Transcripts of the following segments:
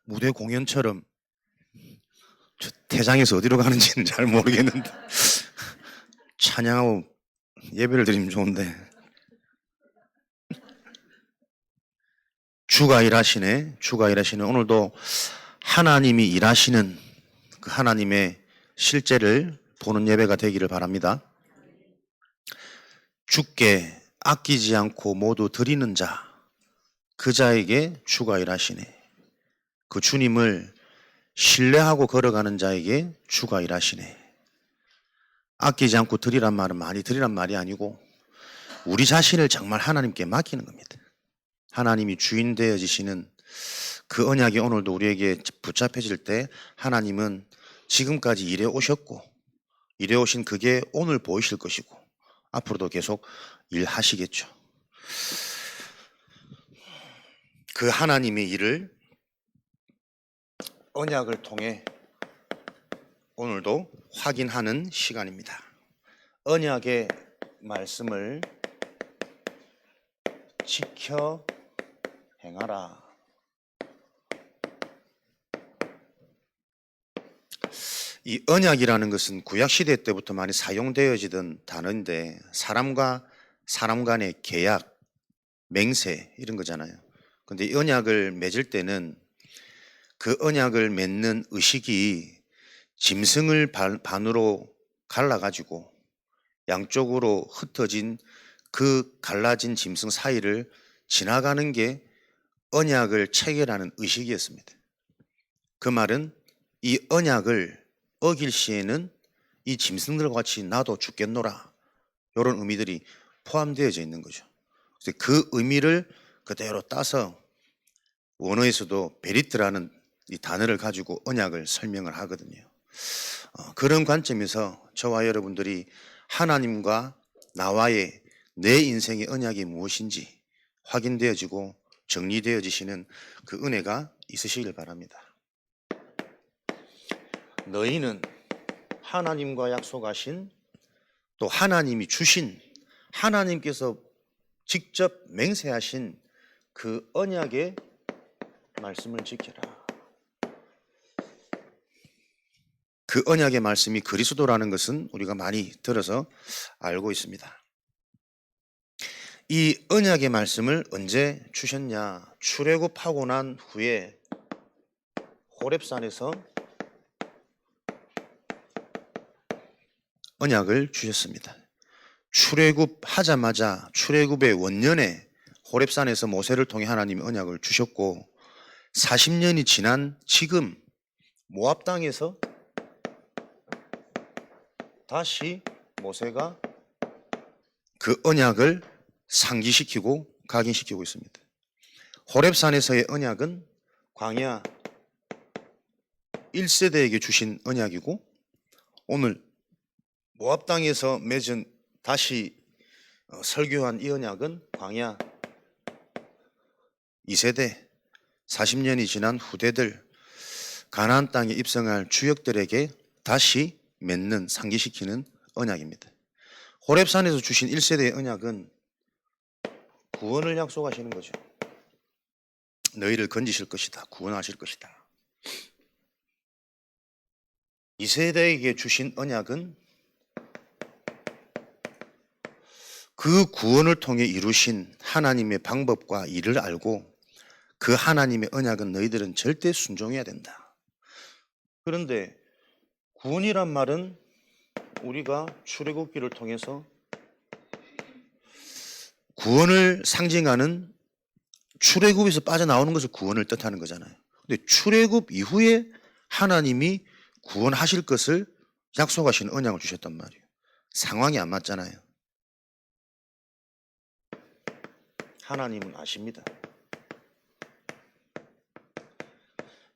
무대 공연처럼 저 대장에서 어디로 가는지는 잘 모르겠는데 찬양하고 예배를 드리면 좋은데 주가 일하시네. 주가 일하시네. 오늘도 하나님이 일하시는 그 하나님의 실제를 보는 예배가 되기를 바랍니다. 주께 아끼지 않고 모두 드리는 자, 그 자에게 주가 일하시네. 그 주님을 신뢰하고 걸어가는 자에게 주가 일하시네. 아끼지 않고 드리란 말은 많이 드리란 말이 아니고 우리 자신을 정말 하나님께 맡기는 겁니다. 하나님이 주인 되어지시는 그 언약이 오늘도 우리에게 붙잡혀질 때 하나님은 지금까지 일해 오셨고 일해 오신 그게 오늘 보이실 것이고 앞으로도 계속 일하시겠죠. 그 하나님의 일을 언약을 통해 오늘도 확인하는 시간입니다. 언약의 말씀을 지켜 행하라. 이 언약이라는 것은 구약시대 때부터 많이 사용되어지던 단어인데 사람과 사람 간의 계약, 맹세 이런 거잖아요. 근데 이 언약을 맺을 때는 그 언약을 맺는 의식이 짐승을 반으로 갈라가지고 양쪽으로 흩어진 그 갈라진 짐승 사이를 지나가는 게 언약을 체결하는 의식이었습니다. 그 말은 이 언약을 어길 시에는 이 짐승들과 같이 나도 죽겠노라 이런 의미들이 포함되어져 있는 거죠. 그래서 그 의미를 그대로 따서 원어에서도 베리트라는 이 단어를 가지고 언약을 설명을 하거든요. 그런 관점에서 저와 여러분들이 하나님과 나와의 내 인생의 언약이 무엇인지 확인되어지고 정리되어지시는 그 은혜가 있으시길 바랍니다. 너희는 하나님과 약속하신 또 하나님이 주신 하나님께서 직접 맹세하신 그 언약의 말씀을 지켜라. 그 언약의 말씀이 그리스도라는 것은 우리가 많이 들어서 알고 있습니다. 이 언약의 말씀을 언제 주셨냐? 출애굽하고 난 후에 호렙산에서 언약을 주셨습니다. 출애굽하자마자 출애굽의 원년에 호렙산에서 모세를 통해 하나님이 언약을 주셨고 40년이 지난 지금 모압 땅에서 다시 모세가 그 언약을 상기시키고 각인시키고 있습니다. 호렙산에서의 언약은 광야 1세대에게 주신 언약이고 오늘 모압 땅에서 맺은 다시 설교한 이 언약은 광야 2세대 40년이 지난 후대들 가나안 땅에 입성할 주역들에게 다시 맺는 상기시키는 언약입니다. 호렙산에서 주신 1세대의 언약은 구원을 약속하시는 거죠. 너희를 건지실 것이다. 구원하실 것이다. 2세대에게 주신 언약은 그 구원을 통해 이루신 하나님의 방법과 일을 알고 그 하나님의 언약은 너희들은 절대 순종해야 된다. 그런데 구원이란 말은 우리가 출애굽기를 통해서 구원을 상징하는 출애굽에서 빠져나오는 것을 구원을 뜻하는 거잖아요. 근데 출애굽 이후에 하나님이 구원하실 것을 약속하신 언약을 주셨단 말이에요. 상황이 안 맞잖아요. 하나님은 아십니다.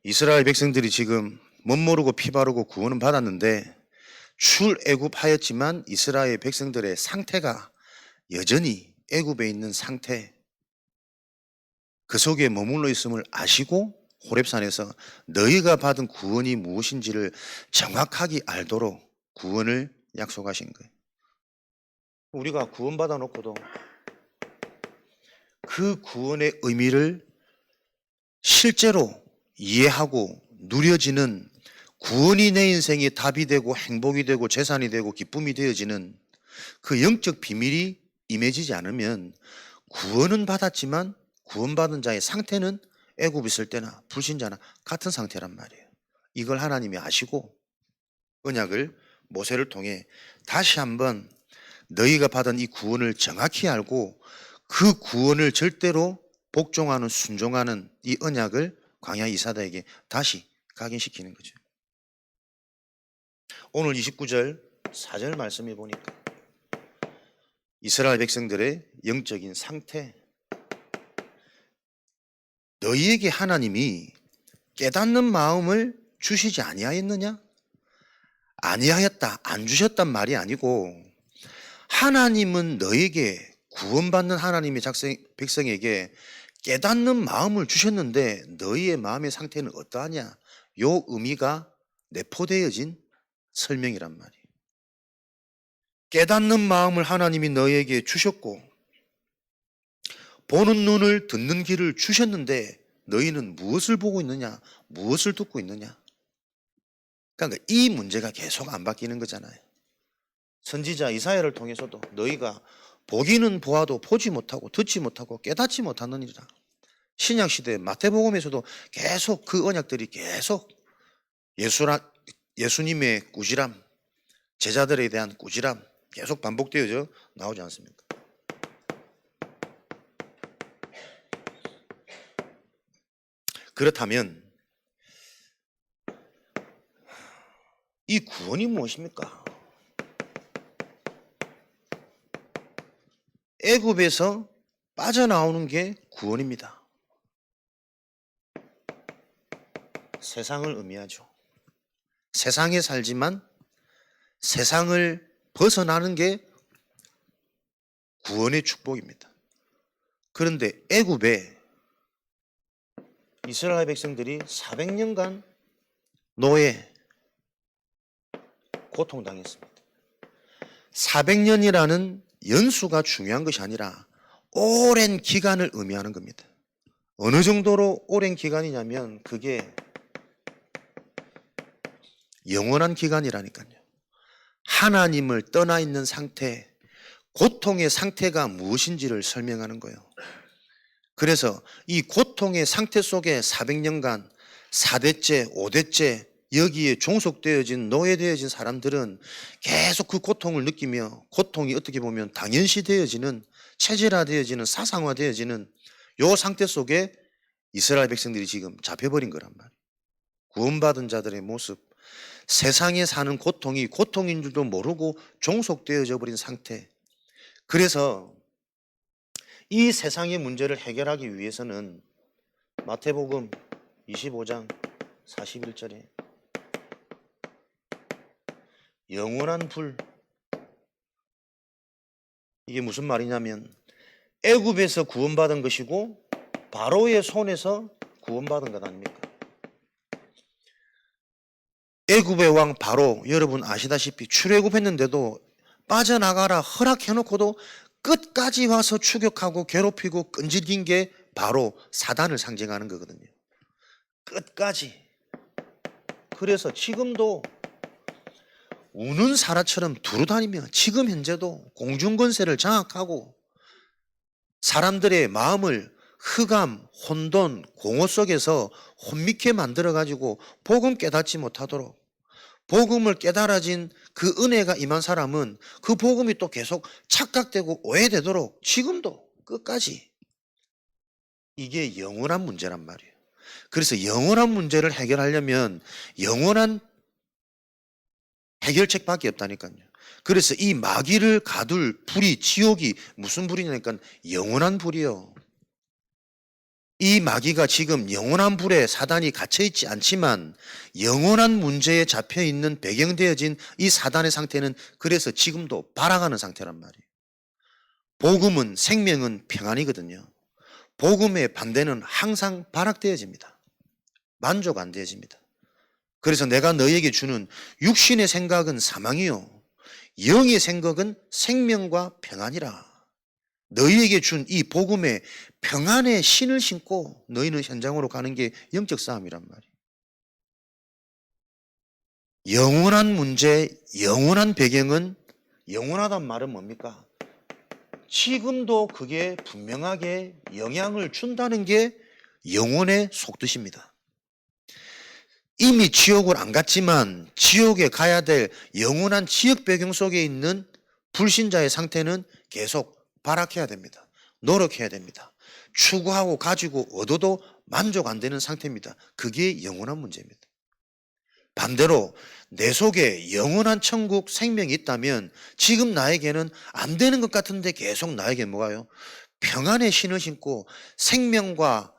이스라엘 백성들이 지금 멋 모르고 피 바르고 구원은 받았는데 출애굽하였지만 이스라엘 백성들의 상태가 여전히 애굽에 있는 상태 그 속에 머물러 있음을 아시고 호렙산에서 너희가 받은 구원이 무엇인지를 정확하게 알도록 구원을 약속하신 거예요. 우리가 구원받아 놓고도 그 구원의 의미를 실제로 이해하고 누려지는 구원이 내 인생의 답이 되고 행복이 되고 재산이 되고 기쁨이 되어지는 그 영적 비밀이 임해지지 않으면 구원은 받았지만 구원받은 자의 상태는 애굽 있을 때나 불신자나 같은 상태란 말이에요. 이걸 하나님이 아시고 언약을 모세를 통해 다시 한번 너희가 받은 이 구원을 정확히 알고 그 구원을 절대로 복종하는 순종하는 이 언약을 광야 이사다에게 다시 각인시키는 거죠. 오늘 29절 4절 말씀해 보니까 이스라엘 백성들의 영적인 상태, 너희에게 하나님이 깨닫는 마음을 주시지 아니하였느냐? 아니하였다, 안 주셨단 말이 아니고 하나님은 너에게 구원받는 하나님의 백성에게 깨닫는 마음을 주셨는데 너희의 마음의 상태는 어떠하냐? 요 의미가 내포되어진 설명이란 말이에요. 깨닫는 마음을 하나님이 너희에게 주셨고 보는 눈을 듣는 귀를 주셨는데 너희는 무엇을 보고 있느냐? 무엇을 듣고 있느냐? 그러니까 이 문제가 계속 안 바뀌는 거잖아요. 선지자 이사야를 통해서도 너희가 보기는 보아도 보지 못하고 듣지 못하고 깨닫지 못하느니라. 신약시대 마태복음에서도 계속 그 언약들이 계속 예수님의 꾸지람, 제자들에 대한 꾸지람 계속 반복되어져 나오지 않습니까? 그렇다면 이 구원이 무엇입니까? 애굽에서 빠져나오는 게 구원입니다. 세상을 의미하죠. 세상에 살지만 세상을 벗어나는 게 구원의 축복입니다. 그런데 애굽에 이스라엘 백성들이 400년간 노예, 고통당했습니다. 400년이라는 연수가 중요한 것이 아니라 오랜 기간을 의미하는 겁니다. 어느 정도로 오랜 기간이냐면 그게 영원한 기간이라니까요. 하나님을 떠나 있는 상태, 고통의 상태가 무엇인지를 설명하는 거예요. 그래서 이 고통의 상태 속에 400년간 4대째, 5대째 여기에 종속되어진 노예되어진 사람들은 계속 그 고통을 느끼며 고통이 어떻게 보면 당연시되어지는 체질화되어지는 사상화되어지는 요 상태 속에 이스라엘 백성들이 지금 잡혀버린 거란 말이에요. 구원받은 자들의 모습, 세상에 사는 고통이 고통인 줄도 모르고 종속되어져 버린 상태. 그래서 이 세상의 문제를 해결하기 위해서는 마태복음 25장 41절에 영원한 불, 이게 무슨 말이냐면 애굽에서 구원받은 것이고 바로의 손에서 구원받은 것 아닙니까? 애굽의 왕 바로, 여러분 아시다시피 출애굽했는데도 빠져나가라 허락해놓고도 끝까지 와서 추격하고 괴롭히고 끈질긴 게 바로 사단을 상징하는 거거든요. 끝까지. 그래서 지금도 우는 사라처럼 두루다니며 지금 현재도 공중권세를 장악하고 사람들의 마음을 흑암, 혼돈, 공허 속에서 혼미케 만들어가지고 복음 깨닫지 못하도록, 복음을 깨달아진 그 은혜가 임한 사람은 그 복음이 또 계속 착각되고 오해되도록 지금도 끝까지. 이게 영원한 문제란 말이에요. 그래서 영원한 문제를 해결하려면 영원한 해결책밖에 없다니까요. 그래서 이 마귀를 가둘 불이, 지옥이 무슨 불이냐니까 영원한 불이요. 이 마귀가 지금 영원한 불에 사단이 갇혀있지 않지만 영원한 문제에 잡혀있는 배경되어진 이 사단의 상태는 그래서 지금도 발악하는 상태란 말이에요. 복음은, 생명은 평안이거든요. 복음의 반대는 항상 발악되어집니다. 만족 안 되어집니다. 그래서 내가 너희에게 주는 육신의 생각은 사망이요 영의 생각은 생명과 평안이라. 너희에게 준 이 복음의 평안의 신을 신고 너희는 현장으로 가는 게 영적 싸움이란 말이에요. 영원한 문제, 영원한 배경은, 영원하단 말은 뭡니까? 지금도 그게 분명하게 영향을 준다는 게 영혼의 속뜻입니다. 이미 지옥을 안 갔지만 지옥에 가야 될 영원한 지역 배경 속에 있는 불신자의 상태는 계속 발악해야 됩니다. 노력해야 됩니다. 추구하고 가지고 얻어도 만족 안 되는 상태입니다. 그게 영원한 문제입니다. 반대로 내 속에 영원한 천국 생명이 있다면 지금 나에게는 안 되는 것 같은데 계속 나에게 뭐가요? 평안의 신을 신고 생명과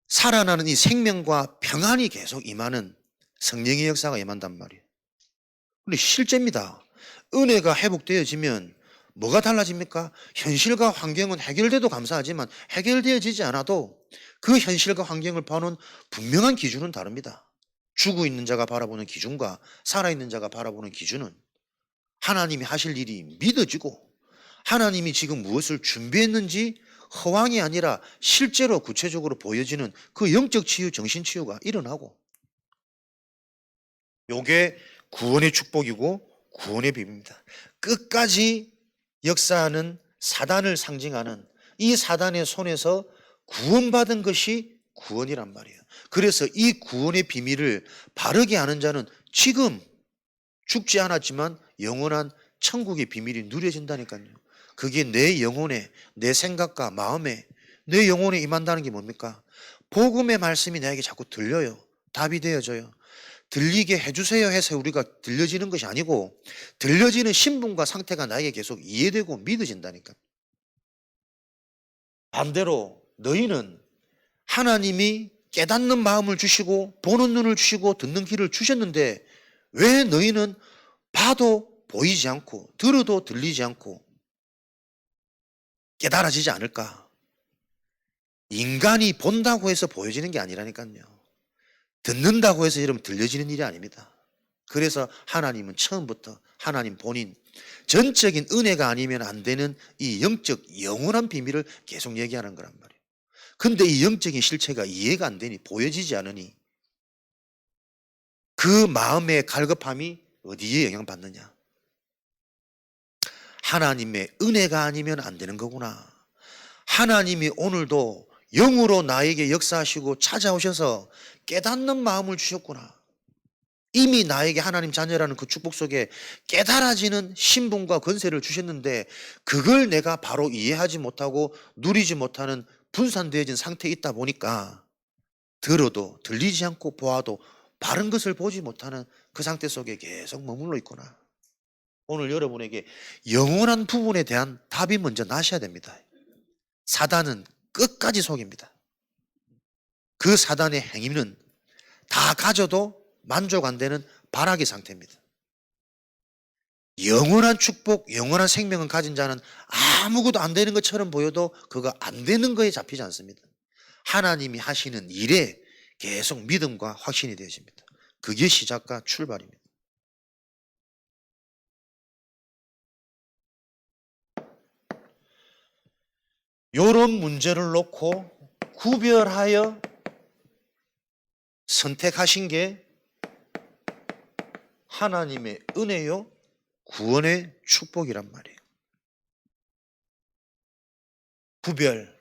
살아나는 이 생명과 평안이 계속 임하는 성령의 역사가 임한단 말이에요. 근데 실제입니다. 은혜가 회복되어지면 뭐가 달라집니까? 현실과 환경은 해결돼도 감사하지만 해결되어지지 않아도 그 현실과 환경을 보는 분명한 기준은 다릅니다. 죽어 있는 자가 바라보는 기준과 살아있는 자가 바라보는 기준은 하나님이 하실 일이 믿어지고 하나님이 지금 무엇을 준비했는지 허황이 아니라 실제로 구체적으로 보여지는 그 영적 치유, 정신 치유가 일어나고, 요게 구원의 축복이고 구원의 비밀입니다. 끝까지 역사하는 사단을 상징하는 이 사단의 손에서 구원받은 것이 구원이란 말이에요. 그래서 이 구원의 비밀을 바르게 아는 자는 지금 죽지 않았지만 영원한 천국의 비밀이 누려진다니까요. 그게 내 영혼에, 내 생각과 마음에, 내 영혼에 임한다는 게 뭡니까? 복음의 말씀이 나에게 자꾸 들려요. 답이 되어져요. 들리게 해주세요 해서 우리가 들려지는 것이 아니고 들려지는 신분과 상태가 나에게 계속 이해되고 믿어진다니까. 반대로 너희는 하나님이 깨닫는 마음을 주시고 보는 눈을 주시고 듣는 귀를 주셨는데 왜 너희는 봐도 보이지 않고 들어도 들리지 않고 깨달아지지 않을까? 인간이 본다고 해서 보여지는 게 아니라니까요. 듣는다고 해서 여러분 들려지는 일이 아닙니다. 그래서 하나님은 처음부터 하나님 본인 전적인 은혜가 아니면 안 되는 이 영적 영원한 비밀을 계속 얘기하는 거란 말이에요. 근데 이 영적인 실체가 이해가 안 되니 보여지지 않으니 그 마음의 갈급함이 어디에 영향받느냐? 하나님의 은혜가 아니면 안 되는 거구나. 하나님이 오늘도 영으로 나에게 역사하시고 찾아오셔서 깨닫는 마음을 주셨구나. 이미 나에게 하나님 자녀라는 그 축복 속에 깨달아지는 신분과 권세를 주셨는데 그걸 내가 바로 이해하지 못하고 누리지 못하는 분산되어진 상태에 있다 보니까 들어도 들리지 않고 보아도 바른 것을 보지 못하는 그 상태 속에 계속 머물러 있구나. 오늘 여러분에게 영원한 부분에 대한 답이 먼저 나셔야 됩니다. 사단은 끝까지 속입니다. 그 사단의 행위는 다 가져도 만족 안 되는 발악의 상태입니다. 영원한 축복, 영원한 생명을 가진 자는 아무것도 안 되는 것처럼 보여도 그거 안 되는 거에 잡히지 않습니다. 하나님이 하시는 일에 계속 믿음과 확신이 되어집니다. 그게 시작과 출발입니다. 이런 문제를 놓고 구별하여 선택하신 게 하나님의 은혜요 구원의 축복이란 말이에요. 구별.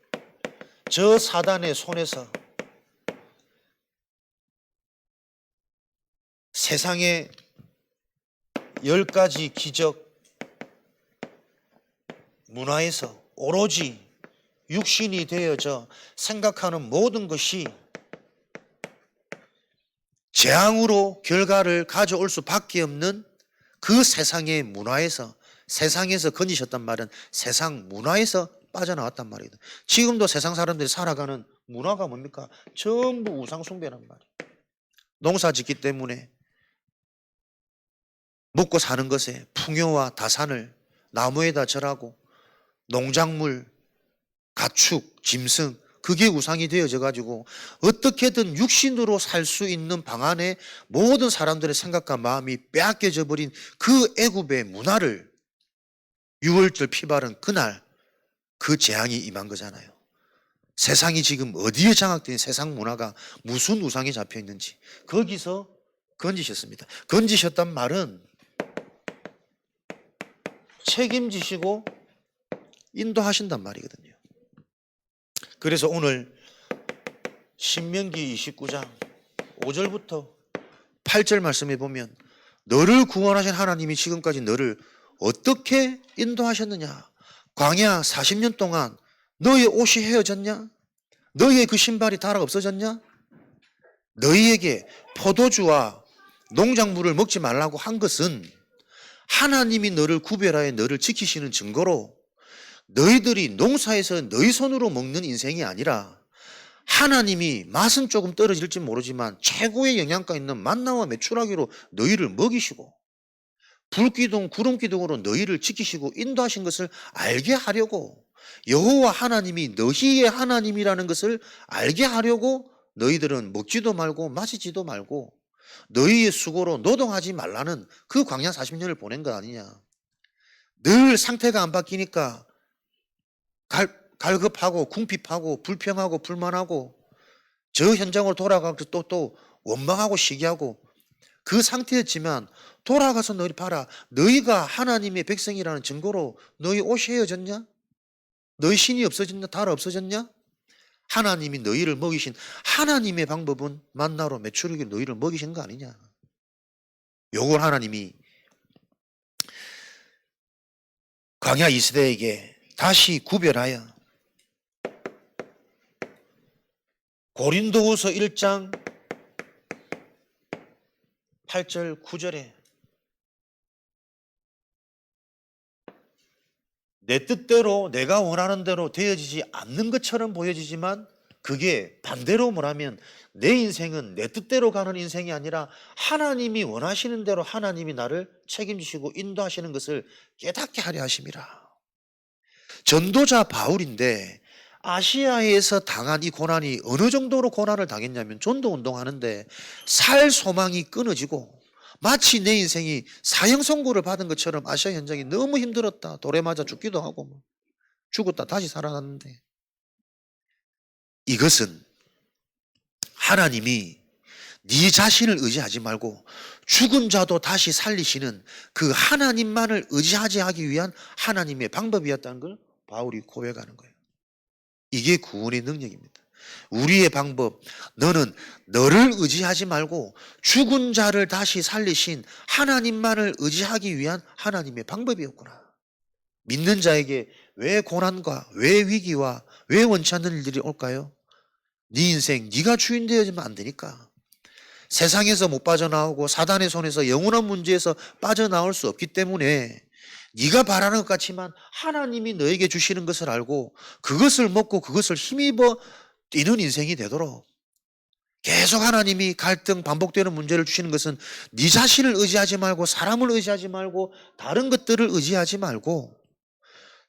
저 사단의 손에서 세상의 10가지 기적 문화에서 오로지 육신이 되어져 생각하는 모든 것이 재앙으로 결과를 가져올 수밖에 없는 그 세상의 문화에서, 세상에서 건지셨단 말은 세상 문화에서 빠져나왔단 말이에요. 지금도 세상 사람들이 살아가는 문화가 뭡니까? 전부 우상 숭배란 말이에요. 농사 짓기 때문에 먹고 사는 것에 풍요와 다산을 나무에다 절하고 농작물, 가축, 짐승, 그게 우상이 되어져 가지고 어떻게든 육신으로 살 수 있는 방안에 모든 사람들의 생각과 마음이 빼앗겨져 버린 그 애굽의 문화를 6월절 피 바른 그날 그 재앙이 임한 거잖아요. 세상이 지금 어디에 장악된 세상 문화가 무슨 우상에 잡혀 있는지 거기서 건지셨습니다. 건지셨단 말은 책임지시고 인도하신단 말이거든요. 그래서 오늘 신명기 29장 5절부터 8절 말씀해 보면 너를 구원하신 하나님이 지금까지 너를 어떻게 인도하셨느냐? 광야 40년 동안 너의 옷이 헤어졌냐? 너의 그 신발이 닳아 없어졌냐? 너희에게 포도주와 농작물을 먹지 말라고 한 것은 하나님이 너를 구별하여 너를 지키시는 증거로 너희들이 농사에서 너희 손으로 먹는 인생이 아니라 하나님이 맛은 조금 떨어질지 모르지만 최고의 영양가 있는 만나와 메추라기로 너희를 먹이시고 불기둥 구름기둥으로 너희를 지키시고 인도하신 것을 알게 하려고 여호와 하나님이 너희의 하나님이라는 것을 알게 하려고 너희들은 먹지도 말고 마시지도 말고 너희의 수고로 노동하지 말라는 그 광야 40년을 보낸 것 아니냐. 늘 상태가 안 바뀌니까 갈급하고 궁핍하고 불평하고 불만하고 저 현장으로 돌아가서 또 원망하고 시기하고 그 상태였지만 돌아가서 너희 봐라. 너희가 하나님의 백성이라는 증거로 너희 옷이 헤어졌냐? 너희 신이 없어졌냐? 달 없어졌냐? 하나님이 너희를 먹이신 하나님의 방법은 만나로 메추르기 너희를 먹이신 거 아니냐? 요걸 하나님이 광야 이스라엘에게 다시 구별하여 고린도후서 1장 8절 9절에 내 뜻대로 내가 원하는 대로 되어지지 않는 것처럼 보여지지만 그게 반대로 뭐라면 내 인생은 내 뜻대로 가는 인생이 아니라 하나님이 원하시는 대로 하나님이 나를 책임지시고 인도하시는 것을 깨닫게 하려 하심이라. 전도자 바울인데 아시아에서 당한 이 고난이 어느 정도로 고난을 당했냐면 전도 운동하는데 살 소망이 끊어지고 마치 내 인생이 사형 선고를 받은 것처럼 아시아 현장이 너무 힘들었다. 돌에 맞아 죽기도 하고 죽었다 다시 살아났는데 이것은 하나님이 네 자신을 의지하지 말고 죽은 자도 다시 살리시는 그 하나님만을 의지하기 위한 하나님의 방법이었다는 걸 바울이 고백하는 거예요. 이게 구원의 능력입니다. 우리의 방법, 너는 너를 의지하지 말고 죽은 자를 다시 살리신 하나님만을 의지하기 위한 하나님의 방법이었구나. 믿는 자에게 왜 고난과 왜 위기와 왜 원치 않는 일들이 올까요? 네 인생 네가 주인 되어지면 안 되니까. 세상에서 못 빠져나오고 사단의 손에서 영원한 문제에서 빠져나올 수 없기 때문에 네가 바라는 것 같지만 하나님이 너에게 주시는 것을 알고 그것을 먹고 그것을 힘입어 뛰는 인생이 되도록 계속 하나님이 갈등 반복되는 문제를 주시는 것은 네 자신을 의지하지 말고 사람을 의지하지 말고 다른 것들을 의지하지 말고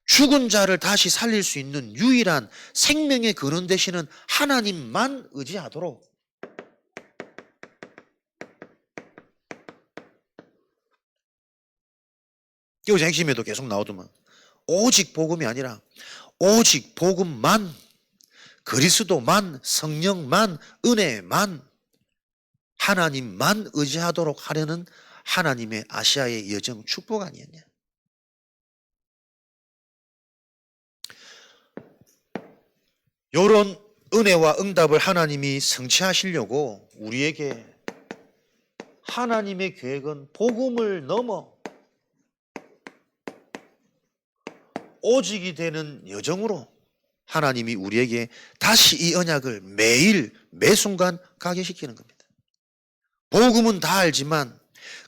죽은 자를 다시 살릴 수 있는 유일한 생명의 근원 되시는 하나님만 의지하도록 여기서 핵심에도 계속 나오더만 오직 복음이 아니라 오직 복음만 그리스도만 성령만 은혜만 하나님만 의지하도록 하려는 하나님의 아시아의 여정 축복 아니었냐. 이런 은혜와 응답을 하나님이 성취하시려고 우리에게 하나님의 계획은 복음을 넘어 오직이 되는 여정으로 하나님이 우리에게 다시 이 언약을 매일 매순간 가게 시키는 겁니다. 복음은 다 알지만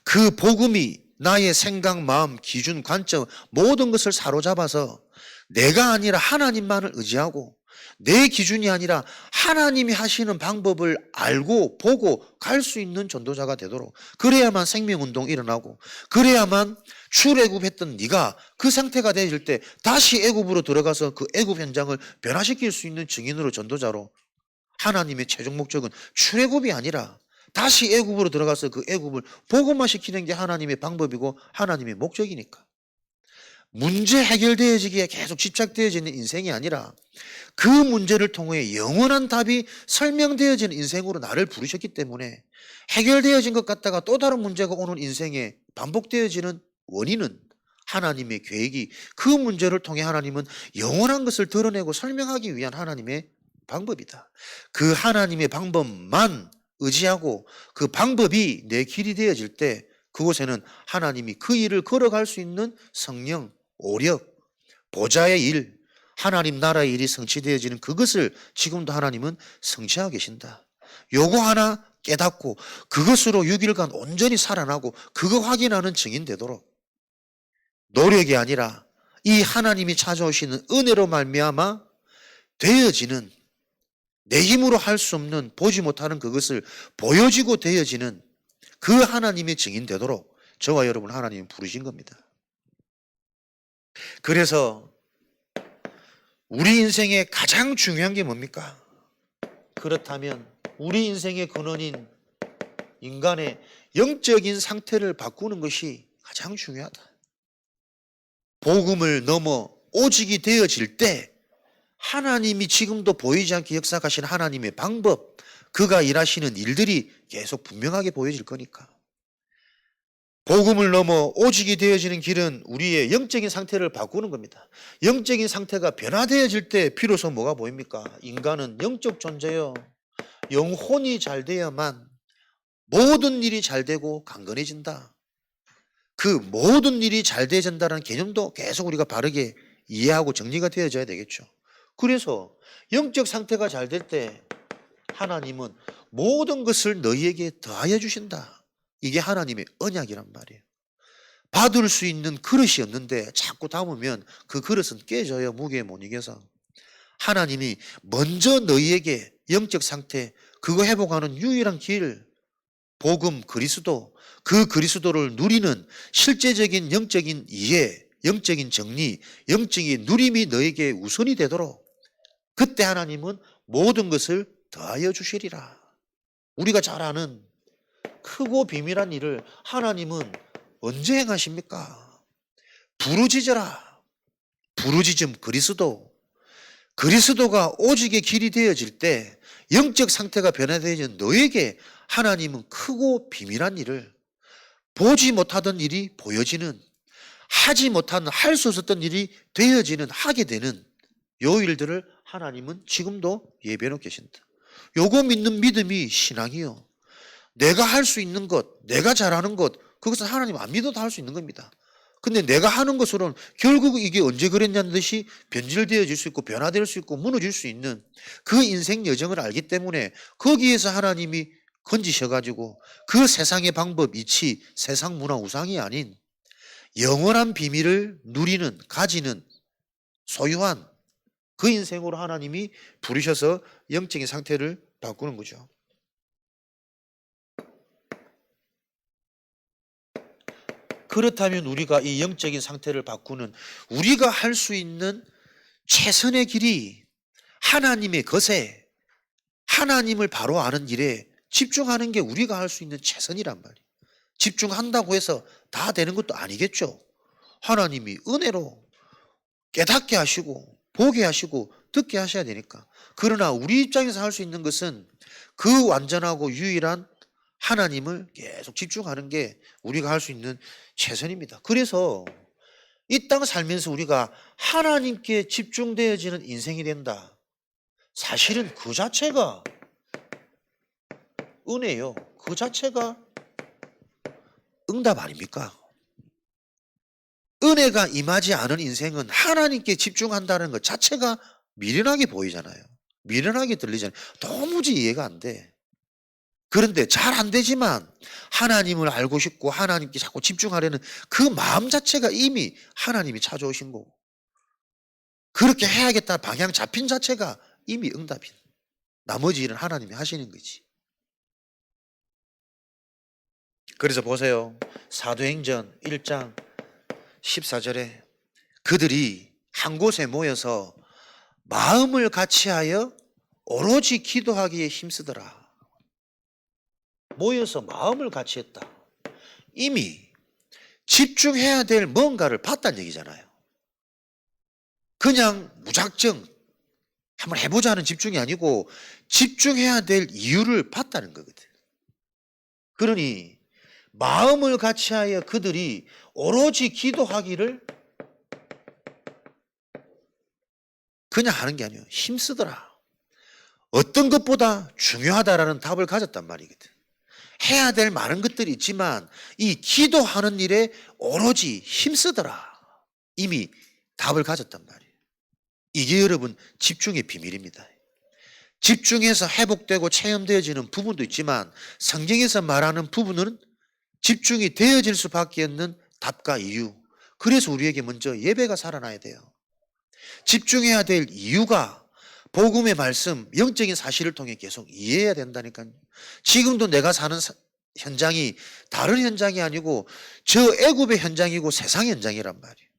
그 복음이 나의 생각, 마음, 기준, 관점 모든 것을 사로잡아서 내가 아니라 하나님만을 의지하고 내 기준이 아니라 하나님이 하시는 방법을 알고 보고 갈 수 있는 전도자가 되도록 그래야만 생명운동이 일어나고 그래야만 출애굽했던 네가 그 상태가 되질 때 다시 애굽으로 들어가서 그 애굽 현장을 변화시킬 수 있는 증인으로 전도자로 하나님의 최종 목적은 출애굽이 아니라 다시 애굽으로 들어가서 그 애굽을 복음화 시키는 게 하나님의 방법이고 하나님의 목적이니까 문제 해결되어지기에 계속 집착되어지는 인생이 아니라 그 문제를 통해 영원한 답이 설명되어지는 인생으로 나를 부르셨기 때문에 해결되어진 것 같다가 또 다른 문제가 오는 인생에 반복되어지는 원인은 하나님의 계획이 그 문제를 통해 하나님은 영원한 것을 드러내고 설명하기 위한 하나님의 방법이다. 그 하나님의 방법만 의지하고 그 방법이 내 길이 되어질 때 그곳에는 하나님이 그 일을 걸어갈 수 있는 성령, 오력, 보좌의 일, 하나님 나라의 일이 성취되어지는 그것을 지금도 하나님은 성취하고 계신다. 요거 하나 깨닫고 그것으로 6일간 온전히 살아나고 그거 확인하는 증인 되도록 노력이 아니라 이 하나님이 찾아오시는 은혜로 말미암아 되어지는 내 힘으로 할 수 없는 보지 못하는 그것을 보여지고 되어지는 그 하나님의 증인 되도록 저와 여러분 하나님이 부르신 겁니다. 그래서 우리 인생의 가장 중요한 게 뭡니까? 그렇다면 우리 인생의 근원인 인간의 영적인 상태를 바꾸는 것이 가장 중요하다. 복음을 넘어 오직이 되어질 때 하나님이 지금도 보이지 않게 역사하시는 하나님의 방법, 그가 일하시는 일들이 계속 분명하게 보여질 거니까. 복음을 넘어 오직이 되어지는 길은 우리의 영적인 상태를 바꾸는 겁니다. 영적인 상태가 변화되어질 때 비로소 뭐가 보입니까? 인간은 영적 존재요. 영혼이 잘 되어야만 모든 일이 잘 되고 강건해진다. 그 모든 일이 잘 되어진다는 개념도 계속 우리가 바르게 이해하고 정리가 되어져야 되겠죠. 그래서 영적 상태가 잘 될 때 하나님은 모든 것을 너희에게 더하여 주신다. 이게 하나님의 언약이란 말이에요. 받을 수 있는 그릇이 없는데 자꾸 담으면 그 그릇은 깨져요. 무게에 못 이겨서. 하나님이 먼저 너희에게 영적 상태, 그거 회복하는 유일한 길, 복음 그리스도, 그 그리스도를 누리는 실제적인 영적인 이해, 영적인 정리, 영적인 누림이 너에게 우선이 되도록 그때 하나님은 모든 것을 더하여 주시리라. 우리가 잘 아는 크고 비밀한 일을 하나님은 언제 행하십니까? 부르짖어라. 부르짖음 그리스도. 그리스도가 오직의 길이 되어질 때 영적 상태가 변화되어진 너에게 하나님은 크고 비밀한 일을 보지 못하던 일이 보여지는 하지 못한 할 수 없었던 일이 되어지는 하게 되는 요 일들을 하나님은 지금도 예배해 놓고 계신다. 요거 믿는 믿음이 신앙이요. 내가 할 수 있는 것, 내가 잘하는 것, 그것은 하나님 안 믿어도 할 수 있는 겁니다. 근데 내가 하는 것으로는 결국 이게 언제 그랬냐는 듯이 변질되어질 수 있고 변화될 수 있고 무너질 수 있는 그 인생 여정을 알기 때문에 거기에서 하나님이 건지셔가지고 그 세상의 방법, 이치, 세상 문화 우상이 아닌 영원한 비밀을 누리는, 가지는, 소유한 그 인생으로 하나님이 부르셔서 영적인 상태를 바꾸는 거죠. 그렇다면 우리가 이 영적인 상태를 바꾸는 우리가 할 수 있는 최선의 길이 하나님의 것에 하나님을 바로 아는 일에 집중하는 게 우리가 할 수 있는 최선이란 말이에요. 집중한다고 해서 다 되는 것도 아니겠죠. 하나님이 은혜로 깨닫게 하시고 보게 하시고 듣게 하셔야 되니까. 그러나 우리 입장에서 할 수 있는 것은 그 완전하고 유일한 하나님을 계속 집중하는 게 우리가 할 수 있는 최선입니다. 그래서 이 땅 살면서 우리가 하나님께 집중되어지는 인생이 된다. 사실은 그 자체가 은혜요. 그 자체가 응답 아닙니까? 은혜가 임하지 않은 인생은 하나님께 집중한다는 것 자체가 미련하게 보이잖아요. 미련하게 들리잖아요. 도무지 이해가 안 돼. 그런데 잘 안 되지만 하나님을 알고 싶고 하나님께 자꾸 집중하려는 그 마음 자체가 이미 하나님이 찾아오신 거고 그렇게 해야겠다 방향 잡힌 자체가 이미 응답이야. 나머지 일은 하나님이 하시는 거지. 그래서 보세요. 사도행전 1장 14절에 그들이 한 곳에 모여서 마음을 같이하여 오로지 기도하기에 힘쓰더라. 모여서 마음을 같이 했다. 이미 집중해야 될 뭔가를 봤다는 얘기잖아요. 그냥 무작정 한번 해보자는 집중이 아니고 집중해야 될 이유를 봤다는 거거든. 그러니 마음을 같이하여 그들이 오로지 기도하기를 그냥 하는 게 아니에요. 힘쓰더라. 어떤 것보다 중요하다라는 답을 가졌단 말이거든. 해야 될 많은 것들이 있지만 이 기도하는 일에 오로지 힘쓰더라. 이미 답을 가졌단 말이에요. 이게 여러분 집중의 비밀입니다. 집중해서 회복되고 체험되어지는 부분도 있지만 성경에서 말하는 부분은 집중이 되어질 수밖에 없는 답과 이유. 그래서 우리에게 먼저 예배가 살아나야 돼요. 집중해야 될 이유가 복음의 말씀, 영적인 사실을 통해 계속 이해해야 된다니까요. 지금도 내가 사는 현장이 다른 현장이 아니고 저 애굽의 현장이고 세상의 현장이란 말이에요.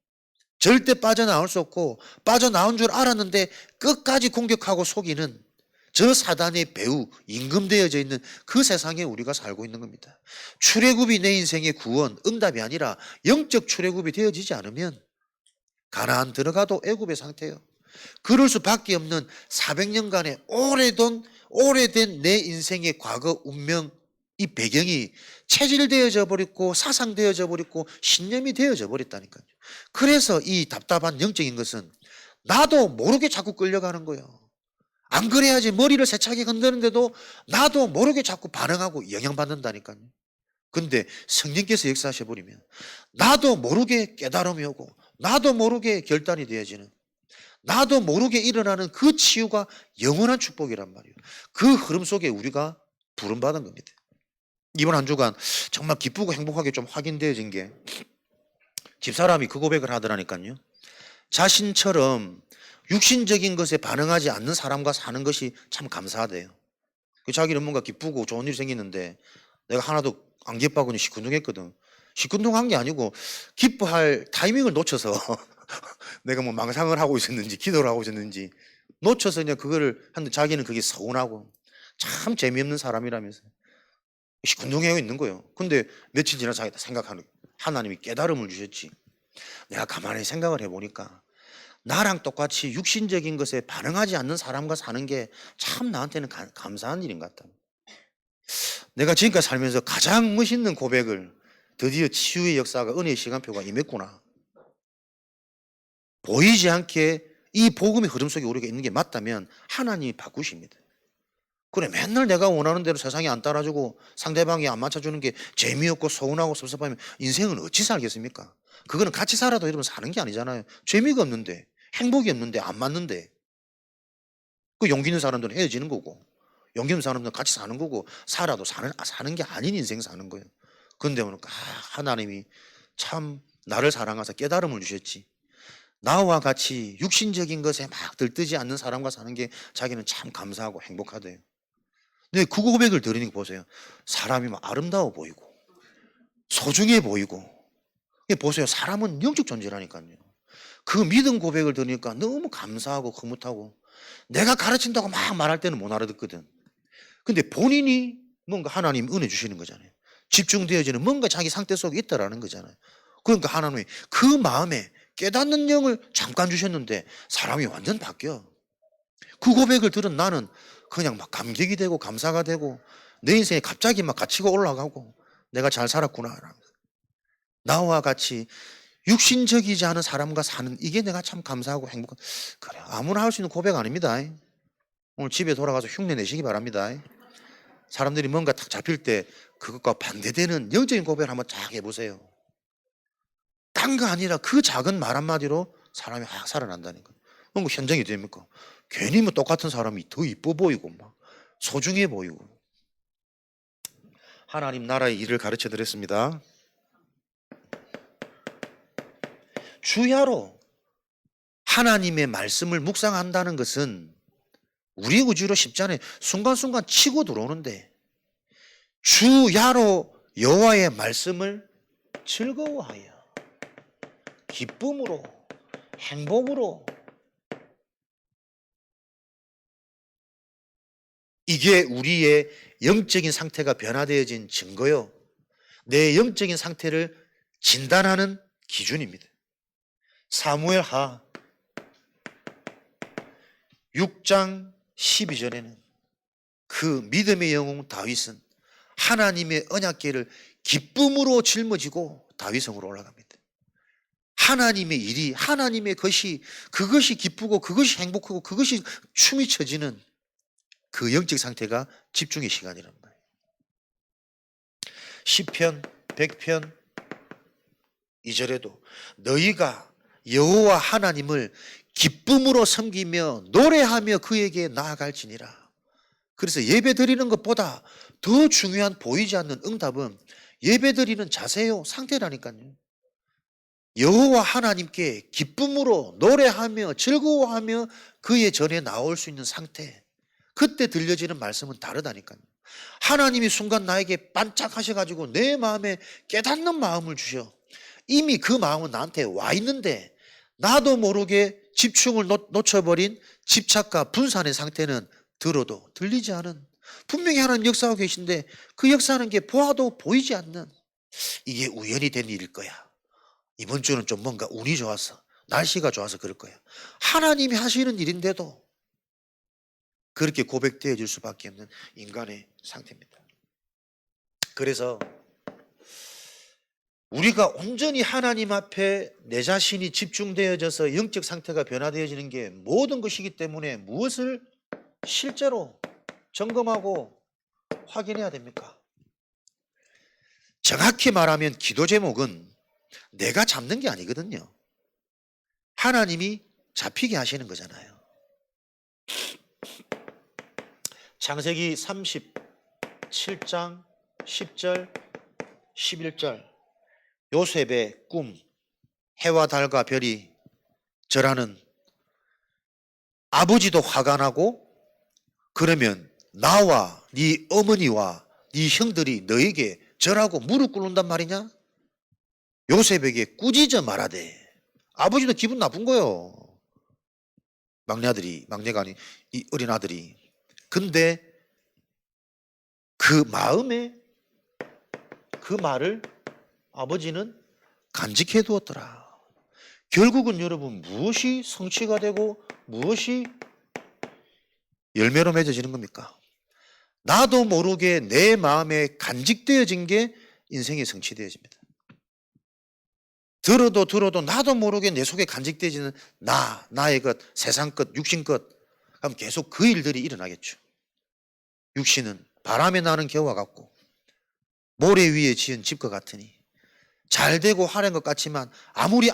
절대 빠져나올 수 없고 빠져나온 줄 알았는데 끝까지 공격하고 속이는 저 사단의 배후 임금되어져 있는 그 세상에 우리가 살고 있는 겁니다. 출애굽이 내 인생의 구원, 응답이 아니라 영적 출애굽이 되어지지 않으면 가나안 들어가도 애굽의 상태예요. 그럴 수밖에 없는 400년간의 오래된 내 인생의 과거 운명, 이 배경이 체질되어져 버렸고 사상되어져 버렸고 신념이 되어져 버렸다니까요. 그래서 이 답답한 영적인 것은 나도 모르게 자꾸 끌려가는 거예요. 안 그래야지 머리를 세차게 건드는데도 나도 모르게 자꾸 반응하고 영향받는다니까요. 근데 성령께서 역사하셔 버리면 나도 모르게 깨달음이 오고 나도 모르게 결단이 되어지는, 나도 모르게 일어나는 그 치유가 영원한 축복이란 말이에요. 그 흐름 속에 우리가 부름받은 겁니다. 이번 한 주간 정말 기쁘고 행복하게 좀 확인되어진 게 집사람이 그 고백을 하더라니까요. 자신처럼 육신적인 것에 반응하지 않는 사람과 사는 것이 참 감사하대요. 자기는 뭔가 기쁘고 좋은 일이 생기는데 내가 하나도 안 기뻐하고 시큰둥했거든. 시큰둥한 게 아니고 기뻐할 타이밍을 놓쳐서 내가 뭐 망상을 하고 있었는지 기도를 하고 있었는지 놓쳐서 그냥 그거를 하는데 자기는 그게 서운하고 참 재미없는 사람이라면서 시큰둥해하고 있는 거예요. 근데 며칠 지나 자기가 생각하는, 하나님이 깨달음을 주셨지. 내가 가만히 생각을 해보니까 나랑 똑같이 육신적인 것에 반응하지 않는 사람과 사는 게 참 나한테는 감사한 일인 것 같다. 내가 지금까지 살면서 가장 멋있는 고백을 드디어 치유의 역사가 은혜의 시간표가 임했구나. 보이지 않게 이 복음의 흐름 속에 우리가 있는 게 맞다면 하나님이 바꾸십니다. 그래, 맨날 내가 원하는 대로 세상에 안 따라주고 상대방이 안 맞춰주는 게 재미없고 서운하고 섭섭하면 인생은 어찌 살겠습니까? 그거는 같이 살아도 여러분 사는 게 아니잖아요. 재미가 없는데, 행복이 없는데, 안 맞는데. 그 용기 있는 사람들은 헤어지는 거고, 용기 있는 사람들은 같이 사는 거고, 살아도 사는 게 아닌 인생 사는 거예요. 그런데 오늘 하나님이 참 나를 사랑하사 깨달음을 주셨지. 나와 같이 육신적인 것에 막 들뜨지 않는 사람과 사는 게 자기는 참 감사하고 행복하대요. 근데 그 고백을 들으니까 보세요. 사람이 막 아름다워 보이고 소중해 보이고. 보세요. 사람은 영적 존재라니까요. 그 믿음 고백을 들으니까 너무 감사하고 흐뭇하고, 내가 가르친다고 막 말할 때는 못 알아듣거든. 근데 본인이 뭔가 하나님 은혜 주시는 거잖아요. 집중되어지는 뭔가 자기 상태 속에 있다라는 거잖아요. 그러니까 하나님이 그 마음에 깨닫는 영을 잠깐 주셨는데 사람이 완전 바뀌어. 그 고백을 들은 나는 그냥 막 감격이 되고 감사가 되고 내 인생에 갑자기 막 가치가 올라가고 내가 잘 살았구나. 나와 같이 육신적이지 않은 사람과 사는, 이게 내가 참 감사하고 행복한. 그래, 아무나 할 수 있는 고백 아닙니다. 오늘 집에 돌아가서 흉내 내시기 바랍니다. 사람들이 뭔가 딱 잡힐 때 그것과 반대되는 영적인 고백을 한번 쫙 해보세요. 딴 거 아니라 그 작은 말 한마디로 사람이 확 살아난다는 거예요. 뭔가 현장이 됩니까? 괜히 뭐 똑같은 사람이 더 이뻐 보이고 막 소중해 보이고. 하나님 나라의 일을 가르쳐 드렸습니다. 주야로 하나님의 말씀을 묵상한다는 것은 우리 의지로 쉽지 않아요. 순간순간 치고 들어오는데 주야로 여호와의 말씀을 즐거워하여 기쁨으로 행복으로, 이게 우리의 영적인 상태가 변화되어진 증거요. 내 영적인 상태를 진단하는 기준입니다. 사무엘하 6장 12절에는 그 믿음의 영웅 다윗은 하나님의 언약궤를 기쁨으로 짊어지고 다윗성으로 올라갑니다. 하나님의 일이, 하나님의 것이, 그것이 기쁘고 그것이 행복하고 그것이 춤이 춰지는 그 영적 상태가 집중의 시간이란 말이에요. 시편 100편 2절에도 너희가 여호와 하나님을 기쁨으로 섬기며 노래하며 그에게 나아갈지니라. 그래서 예배 드리는 것보다 더 중요한 보이지 않는 응답은 예배 드리는 자세요, 상태라니까요. 여호와 하나님께 기쁨으로 노래하며 즐거워하며 그의 전에 나올 수 있는 상태, 그때 들려지는 말씀은 다르다니까요. 하나님이 순간 나에게 반짝하셔가지고 내 마음에 깨닫는 마음을 주셔. 이미 그 마음은 나한테 와 있는데 나도 모르게 집중을 놓쳐버린 집착과 분산의 상태는 들어도 들리지 않은, 분명히 하나님 역사하고 계신데 그 역사하는 게 보아도 보이지 않는, 이게 우연이 된 일일 거야. 이번 주는 좀 뭔가 운이 좋아서, 날씨가 좋아서 그럴 거야. 하나님이 하시는 일인데도 그렇게 고백되어질 수밖에 없는 인간의 상태입니다. 그래서 우리가 온전히 하나님 앞에 내 자신이 집중되어져서 영적 상태가 변화되어지는 게 모든 것이기 때문에 무엇을 실제로 점검하고 확인해야 됩니까? 정확히 말하면 기도 제목은 내가 잡는 게 아니거든요. 하나님이 잡히게 하시는 거잖아요. 창세기 37장 10절 11절 요셉의 꿈, 해와 달과 별이 절하는, 아버지도 화가 나고 그러면 나와 네 어머니와 네 형들이 너에게 절하고 무릎 꿇는단 말이냐? 요셉에게 꾸짖어 말하되, 아버지도 기분 나쁜 거요. 막내가 아닌 이 어린 아들이. 근데 그 마음에 그 말을 아버지는 간직해 두었더라. 결국은 여러분 무엇이 성취가 되고 무엇이 열매로 맺어지는 겁니까? 나도 모르게 내 마음에 간직되어진 게 인생이 성취되어집니다. 들어도 나도 모르게 내 속에 간직되어지는 나의 것, 세상 것, 육신 것, 그럼 계속 그 일들이 일어나겠죠. 육신은 바람에 나는 겨와 같고 모래 위에 지은 집과 같으니, 잘 되고 하는 것 같지만 아무리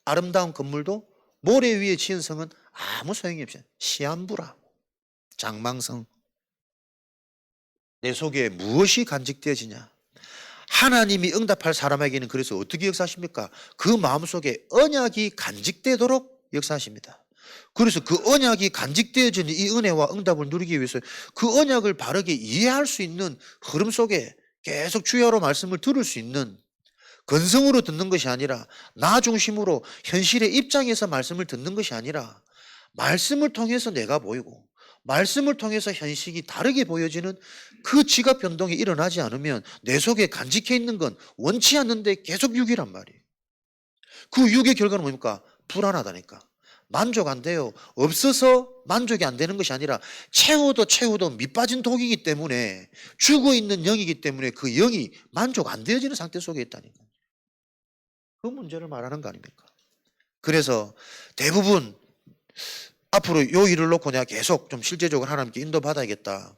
아름다운 건물도 모래 위에 지은 성은 아무 소용이 없어요. 시한부라, 장망성. 내 속에 무엇이 간직되어지냐? 하나님이 응답할 사람에게는 그래서 어떻게 역사하십니까? 그 마음속에 언약이 간직되도록 역사하십니다. 그래서 그 언약이 간직되어지는 이 은혜와 응답을 누리기 위해서 그 언약을 바르게 이해할 수 있는 흐름 속에 계속 주야로 말씀을 들을 수 있는, 건성으로 듣는 것이 아니라 나 중심으로 현실의 입장에서 말씀을 듣는 것이 아니라 말씀을 통해서 내가 보이고 말씀을 통해서 현실이 다르게 보여지는 그 지각 변동이 일어나지 않으면 내 속에 간직해 있는 건 원치 않는데 계속 육이란 말이에요. 그 육의 결과는 뭡니까? 불안하다니까. 만족 안 돼요. 없어서 만족이 안 되는 것이 아니라 채워도 밑빠진 독이기 때문에, 죽어있는 영이기 때문에 그 영이 만족 안 되어지는 상태 속에 있다니까. 그 문제를 말하는 거 아닙니까? 그래서 대부분 앞으로 요 일을 놓고 내가 계속 좀 실제적으로 하나님께 인도받아야겠다,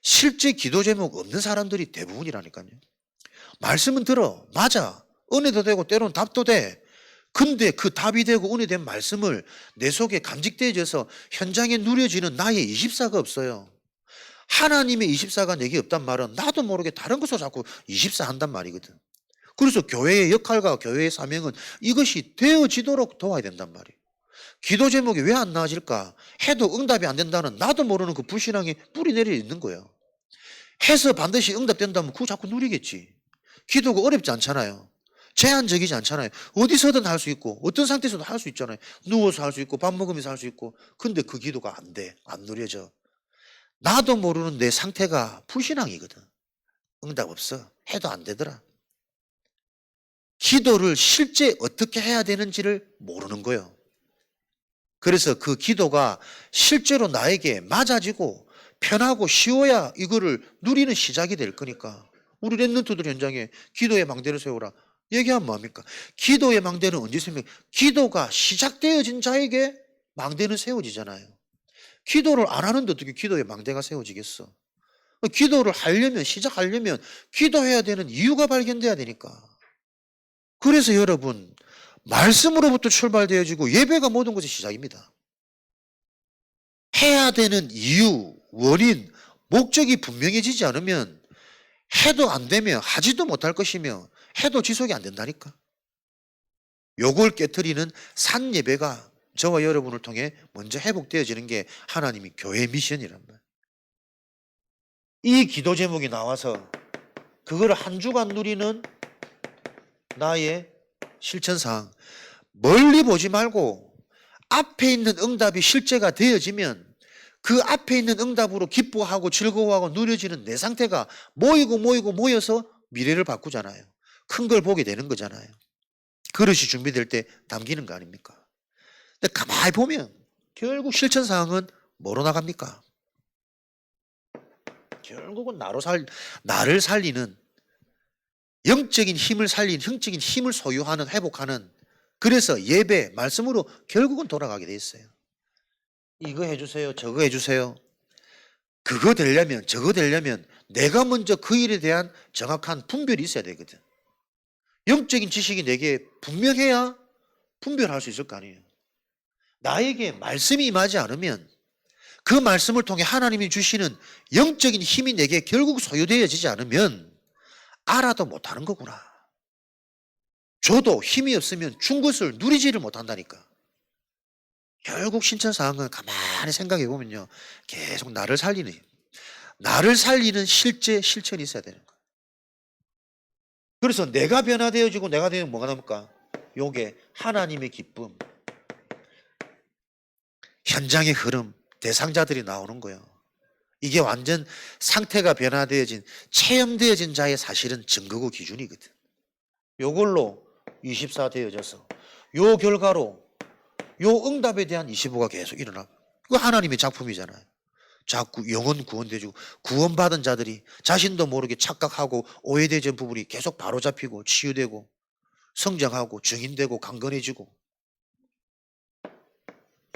실제 기도 제목 없는 사람들이 대부분이라니까요. 말씀은 들어, 맞아, 은혜도 되고 때로는 답도 돼. 근데 그 답이 되고 은혜 된 말씀을 내 속에 간직되어져서 현장에 누려지는 나의 24가 없어요. 하나님의 24가 내게 없단 말은 나도 모르게 다른 것을 자꾸 24 한단 말이거든. 그래서 교회의 역할과 교회의 사명은 이것이 되어지도록 도와야 된단 말이에요. 기도 제목이 왜 안 나아질까? 해도 응답이 안 된다는 나도 모르는 그 불신앙이 뿌리 내려 있는 거예요. 해서 반드시 응답된다면 그거 자꾸 누리겠지. 기도가 어렵지 않잖아요. 제한적이지 않잖아요. 어디서든 할 수 있고 어떤 상태에서도 할 수 있잖아요. 누워서 할 수 있고 밥 먹으면서 할 수 있고. 근데 그 기도가 안 돼. 안 누려져. 나도 모르는 내 상태가 불신앙이거든. 응답 없어. 해도 안 되더라. 기도를 실제 어떻게 해야 되는지를 모르는 거예요. 그래서 그 기도가 실제로 나에게 맞아지고 편하고 쉬워야 이거를 누리는 시작이 될 거니까 우리 랩런트들 현장에 기도의 망대를 세우라 얘기하면 뭐합니까? 기도의 망대는 언제 세웁니까? 기도가 시작되어진 자에게 망대는 세워지잖아요. 기도를 안 하는데 어떻게 기도의 망대가 세워지겠어? 기도를 하려면, 시작하려면 기도해야 되는 이유가 발견돼야 되니까. 그래서 여러분, 말씀으로부터 출발되어지고 예배가 모든 것의 시작입니다. 해야 되는 이유, 원인, 목적이 분명해지지 않으면 해도 안 되며 하지도 못할 것이며 해도 지속이 안 된다니까. 요걸 깨트리는 산 예배가 저와 여러분을 통해 먼저 회복되어지는 게 하나님이 교회 미션이란 말이에요. 이 기도 제목이 나와서 그걸 한 주간 누리는 나의 실천사항. 멀리 보지 말고 앞에 있는 응답이 실제가 되어지면 그 앞에 있는 응답으로 기뻐하고 즐거워하고 누려지는 내 상태가 모여서 미래를 바꾸잖아요. 큰 걸 보게 되는 거잖아요. 그릇이 준비될 때 담기는 거 아닙니까? 근데 가만히 보면 결국 실천사항은 뭐로 나갑니까? 결국은 나를 살리는 영적인 힘을 살린 영적인 힘을 소유하는 회복하는 그래서 예배 말씀으로 결국은 돌아가게 돼 있어요. 이거 해주세요 저거 해주세요 그거 되려면 저거 되려면 내가 먼저 그 일에 대한 정확한 분별이 있어야 되거든. 영적인 지식이 내게 분명해야 분별할 수 있을 거 아니에요. 나에게 말씀이 임하지 않으면 그 말씀을 통해 하나님이 주시는 영적인 힘이 내게 결국 소유되어지지 않으면 알아도 못하는 거구나. 저도 힘이 없으면 준 것을 누리지를 못한다니까. 결국 신천사항은 가만히 생각해 보면요. 계속 나를 살리는 실천이 있어야 되는 거예요. 그래서 내가 변화되어지고 내가 되면 뭐가 나옵니까? 요게 하나님의 기쁨, 현장의 흐름, 대상자들이 나오는 거예요. 이게 완전 상태가 변화되어진 체험되어진 자의 사실은 증거고 기준이거든. 요걸로 24 되어져서 요 결과로 요 응답에 대한 25가 계속 일어나고 그거 하나님의 작품이잖아요. 자꾸 영혼 구원되고 구원받은 자들이 자신도 모르게 착각하고 오해되는 부분이 계속 바로잡히고 치유되고 성장하고 증인되고 강건해지고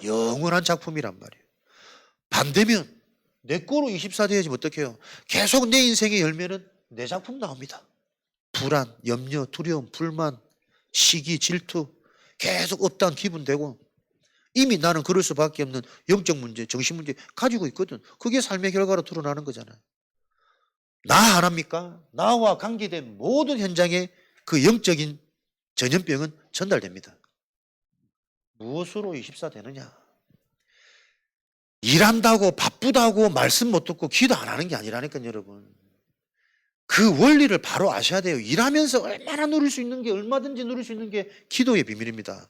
영원한 작품이란 말이에요. 반대면 내 거로 24 되어지면 어떡해요? 계속 내 인생의 열매는 내 작품 나옵니다. 불안, 염려, 두려움, 불만, 시기, 질투 계속 없다는 기분 되고 이미 나는 그럴 수밖에 없는 영적 문제, 정신 문제 가지고 있거든. 그게 삶의 결과로 드러나는 거잖아요. 나 하나입니까? 나와 관계된 모든 현장에 그 영적인 전염병은 전달됩니다. 무엇으로 24 되느냐? 일한다고 바쁘다고 말씀 못 듣고 기도 안 하는 게 아니라니까요, 여러분. 그 원리를 바로 아셔야 돼요. 일하면서 얼마나 누릴 수 있는 게 얼마든지 누릴 수 있는 게 기도의 비밀입니다.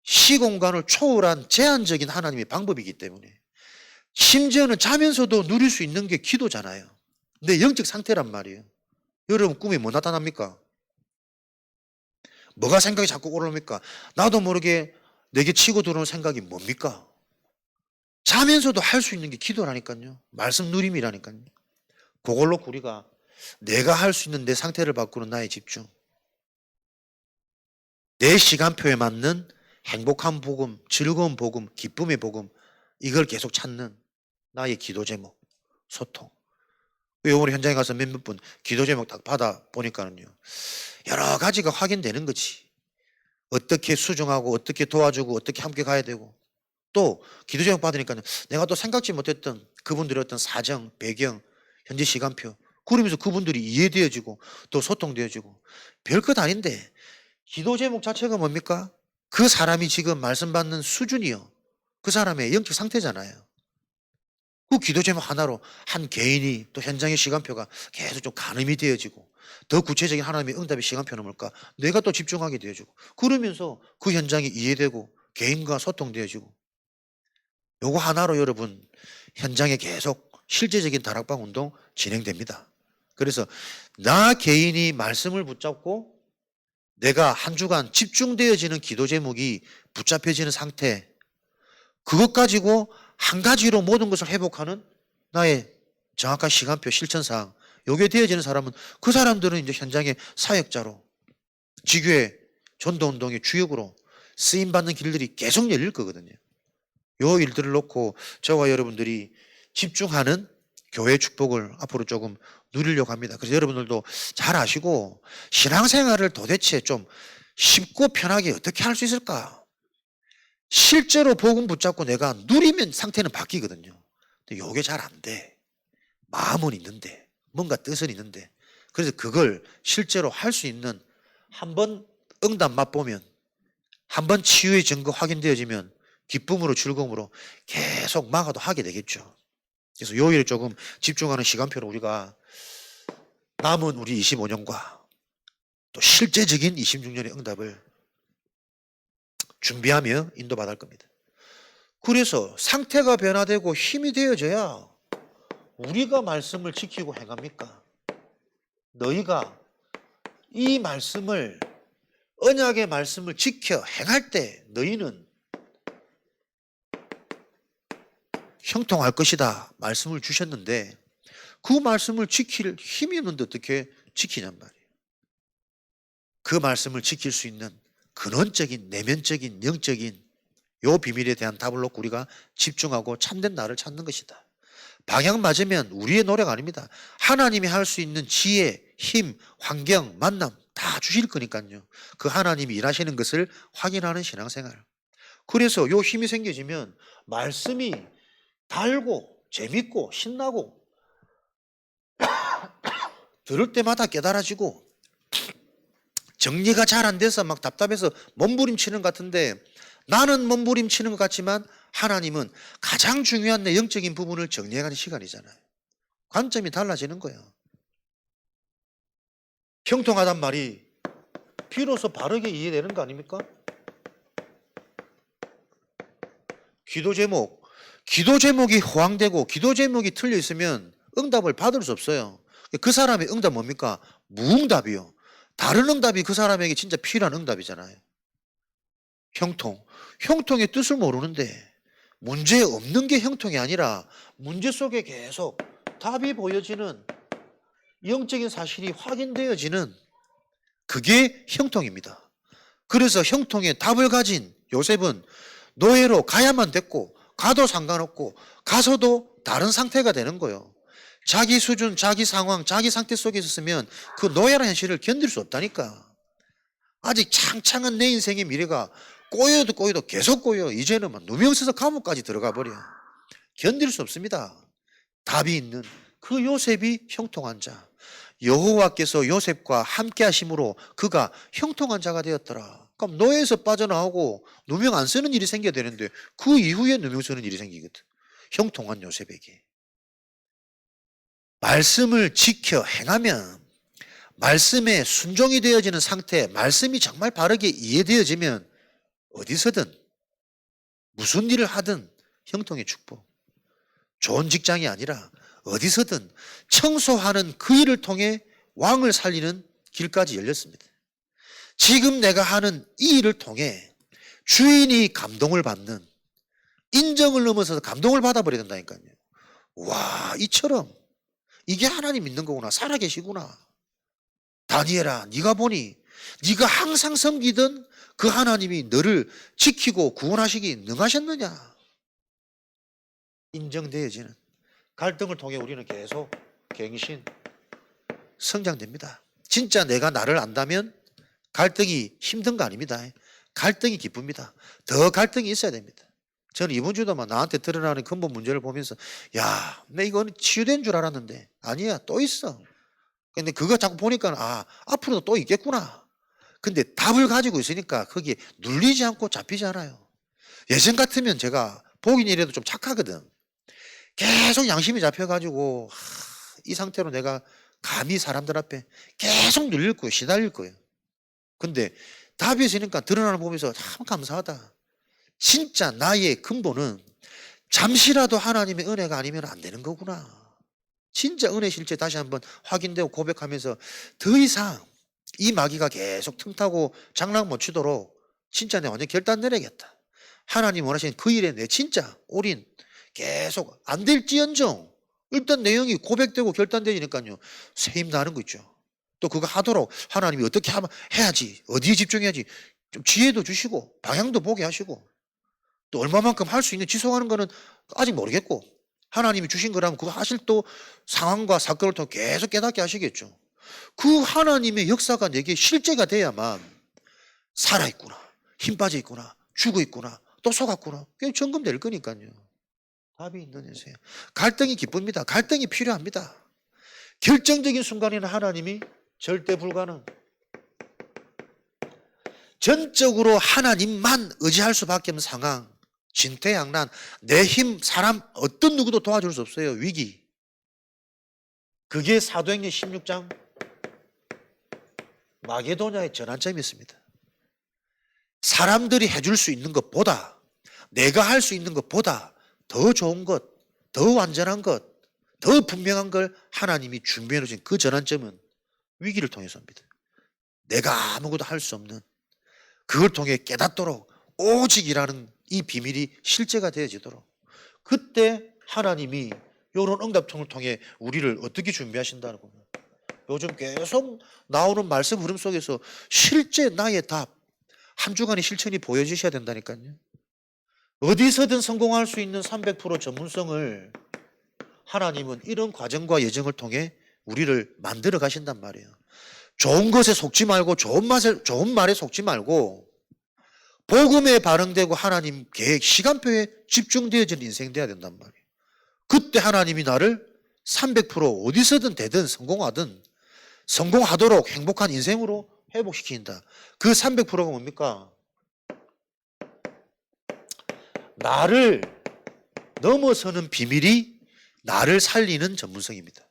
시공간을 초월한 제한적인 하나님의 방법이기 때문에 심지어는 자면서도 누릴 수 있는 게 기도잖아요. 내 영적 상태란 말이에요. 여러분 꿈에 뭐 나타납니까? 뭐가 생각이 자꾸 올라옵니까? 나도 모르게 내게 치고 들어오는 생각이 뭡니까? 자면서도 할 수 있는 게 기도라니까요. 말씀 누림이라니까요. 그걸로 우리가 내가 할 수 있는 내 상태를 바꾸는 나의 집중, 내 시간표에 맞는 행복한 복음, 즐거운 복음, 기쁨의 복음 이걸 계속 찾는 나의 기도 제목, 소통. 오늘 현장에 가서 몇몇 분 기도 제목 딱 받아 보니까는요 여러 가지가 확인되는 거지. 어떻게 수정하고 어떻게 도와주고 어떻게 함께 가야 되고 또 기도 제목 받으니까는 내가 또 생각지 못했던 그분들의 어떤 사정, 배경, 현재 시간표 그러면서 그분들이 이해되어지고 또 소통되어지고 별것 아닌데 기도 제목 자체가 뭡니까? 그 사람이 지금 말씀 받는 수준이요. 그 사람의 영적 상태잖아요. 그 기도 제목 하나로 한 개인이 또 현장의 시간표가 계속 좀 가늠이 되어지고 더 구체적인 하나님의 응답의 시간표는 뭘까? 내가 또 집중하게 되어지고 그러면서 그 현장이 이해되고 개인과 소통되어지고 요거 하나로 여러분 현장에 계속 실제적인 다락방 운동 진행됩니다. 그래서 나 개인이 말씀을 붙잡고 내가 한 주간 집중되어지는 기도 제목이 붙잡혀지는 상태 그것 가지고 한 가지로 모든 것을 회복하는 나의 정확한 시간표, 실천사항, 요게 되어지는 사람은 그 사람들은 이제 현장의 사역자로 지교의 전도운동의 주역으로 쓰임받는 길들이 계속 열릴 거거든요. 요 일들을 놓고 저와 여러분들이 집중하는 교회 축복을 앞으로 조금 누리려고 합니다. 그래서 여러분들도 잘 아시고 신앙생활을 도대체 좀 쉽고 편하게 어떻게 할 수 있을까? 실제로 복음 붙잡고 내가 누리면 상태는 바뀌거든요. 근데 요게 잘 안 돼. 마음은 있는데 뭔가 뜻은 있는데 그래서 그걸 실제로 할 수 있는 한번 응답 맛보면 한번 치유의 증거 확인되어지면 기쁨으로 즐거움으로 계속 막아도 하게 되겠죠. 그래서 요일에 조금 집중하는 시간표를 우리가 남은 우리 25년과 또 실제적인 26년의 응답을 준비하며 인도받을 겁니다. 그래서 상태가 변화되고 힘이 되어져야 우리가 말씀을 지키고 행합니까? 너희가 이 말씀을 언약의 말씀을 지켜 행할 때 너희는 형통할 것이다 말씀을 주셨는데 그 말씀을 지킬 힘이 없는데 어떻게 지키냔 말이에요. 그 말씀을 지킬 수 있는 근원적인 내면적인 영적인 요 비밀에 대한 답을 놓고 우리가 집중하고 참된 나를 찾는 것이다. 방향 맞으면 우리의 노력 아닙니다. 하나님이 할 수 있는 지혜, 힘, 환경, 만남 다 주실 거니까요. 그 하나님이 일하시는 것을 확인하는 신앙생활. 그래서 요 힘이 생겨지면 말씀이 달고 재밌고 신나고 들을 때마다 깨달아지고 정리가 잘 안 돼서 막 답답해서 몸부림치는 것 같은데 나는 몸부림치는 것 같지만 하나님은 가장 중요한 내 영적인 부분을 정리해가는 시간이잖아요. 관점이 달라지는 거예요. 형통하단 말이 비로소 바르게 이해되는 거 아닙니까? 기도 제목이 허황되고 기도 제목이 틀려 있으면 응답을 받을 수 없어요. 그 사람의 응답 뭡니까? 무응답이요. 다른 응답이 그 사람에게 진짜 필요한 응답이잖아요. 형통의 뜻을 모르는데 문제 없는 게 형통이 아니라 문제 속에 계속 답이 보여지는 영적인 사실이 확인되어지는 그게 형통입니다. 그래서 형통의 답을 가진 요셉은 노예로 가야만 됐고 가도 상관없고 가서도 다른 상태가 되는 거예요. 자기 수준, 자기 상황, 자기 상태 속에 있었으면 그 노예라는 현실을 견딜 수 없다니까. 아직 창창한 내 인생의 미래가 꼬여도 계속 꼬여. 이제는 막 누명 써서 감옥까지 들어가 버려. 견딜 수 없습니다. 답이 있는 그 요셉이 형통한 자. 여호와께서 요셉과 함께 하심으로 그가 형통한 자가 되었더라. 그럼 노예에서 빠져나오고 누명 안 쓰는 일이 생겨야 되는데 그 이후에 누명 쓰는 일이 생기거든. 형통한 요셉에게. 말씀을 지켜 행하면 말씀에 순종이 되어지는 상태, 말씀이 정말 바르게 이해되어지면 어디서든 무슨 일을 하든 형통의 축복. 좋은 직장이 아니라 어디서든 청소하는 그 일을 통해 왕을 살리는 길까지 열렸습니다. 지금 내가 하는 이 일을 통해 주인이 감동을 받는 인정을 넘어서서 감동을 받아버려야 된다니까요. 와, 이처럼 이게 하나님 믿는 거구나. 살아계시구나. 다니엘아, 네가 보니 네가 항상 섬기던 그 하나님이 너를 지키고 구원하시기 능하셨느냐. 인정되어지는 갈등을 통해 우리는 계속 갱신, 성장됩니다. 진짜 내가 나를 안다면 갈등이 힘든 거 아닙니다. 갈등이 기쁩니다. 더 갈등이 있어야 됩니다. 저는 이번 주도 막 나한테 드러나는 근본 문제를 보면서 야, 내 이거는 치유된 줄 알았는데 아니야, 또 있어. 근데 그거 자꾸 보니까 앞으로도 또 있겠구나. 근데 답을 가지고 있으니까 거기에 눌리지 않고 잡히지 않아요. 예전 같으면 제가 복인이라도 좀 착하거든. 계속 양심이 잡혀가지고 이 상태로 내가 감히 사람들 앞에 계속 눌릴 거예요. 시달릴 거예요. 근데 답이 있으니까 드러나는 거 보면서 참 감사하다. 진짜 나의 근본은 잠시라도 하나님의 은혜가 아니면 안 되는 거구나. 진짜 은혜 실제 다시 한번 확인되고 고백하면서 더 이상 이 마귀가 계속 틈타고 장난 못 치도록 진짜 내가 완전 결단 내려야겠다. 하나님 원하시는 그 일에 내 진짜 올인 계속 안 될지언정 일단 내용이 고백되고 결단되니까요. 세임 나는 거 있죠. 또 그거 하도록 하나님이 어떻게 하면 해야지, 어디에 집중해야지 좀 지혜도 주시고 방향도 보게 하시고 또 얼마만큼 할 수 있는 지속하는 거는 아직 모르겠고 하나님이 주신 거라면 그거 하실 또 상황과 사건을 통해 계속 깨닫게 하시겠죠. 그 하나님의 역사가 내게 실제가 돼야만 살아있구나, 힘 빠져 있구나, 죽어 있구나, 또 속았구나 그게 점검될 거니까요. 답이 있는 인생. 갈등이 기쁩니다. 갈등이 필요합니다. 결정적인 순간에는 하나님이 절대 불가능. 전적으로 하나님만 의지할 수밖에 없는 상황. 진퇴양난, 내 힘, 사람 어떤 누구도 도와줄 수 없어요. 위기. 그게 사도행전 16장 마게도냐의 전환점이 있습니다. 사람들이 해줄 수 있는 것보다 내가 할 수 있는 것보다 더 좋은 것, 더 완전한 것, 더 분명한 걸 하나님이 준비해 놓으신 그 전환점은 위기를 통해서입니다. 내가 아무것도 할 수 없는 그걸 통해 깨닫도록 오직이라는 이 비밀이 실제가 되어지도록 그때 하나님이 이런 응답통을 통해 우리를 어떻게 준비하신다는 겁니다. 요즘 계속 나오는 말씀 흐름 속에서 실제 나의 답, 한 주간의 실천이 보여지셔야 된다니까요. 어디서든 성공할 수 있는 300% 전문성을 하나님은 이런 과정과 예정을 통해 우리를 만들어 가신단 말이에요. 좋은 것에 속지 말고 좋은 말에 속지 말고 복음에 반응되고 하나님 계획, 시간표에 집중되어진 인생 돼야 된단 말이에요. 그때 하나님이 나를 300% 어디서든 되든 성공하든 성공하도록 행복한 인생으로 회복시킨다. 그 300%가 뭡니까? 나를 넘어서는 비밀이 나를 살리는 전문성입니다.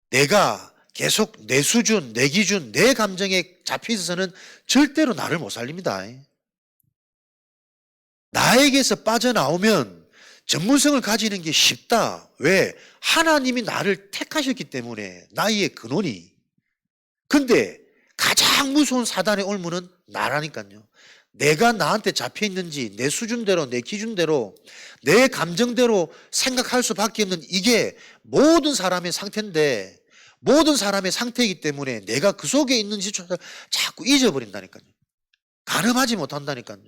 내가 계속 내 수준, 내 기준, 내 감정에 잡혀 있어서는 절대로 나를 못 살립니다. 나에게서 빠져나오면 전문성을 가지는 게 쉽다. 왜? 하나님이 나를 택하셨기 때문에 나의 근원이. 근데 가장 무서운 사단의 올무는 나라니까요. 내가 나한테 잡혀 있는지 내 수준대로 내 기준대로 내 감정대로 생각할 수밖에 없는 이게 모든 사람의 상태인데 모든 사람의 상태이기 때문에 내가 그 속에 있는지조차 자꾸 잊어버린다니까요. 가늠하지 못한다니까요.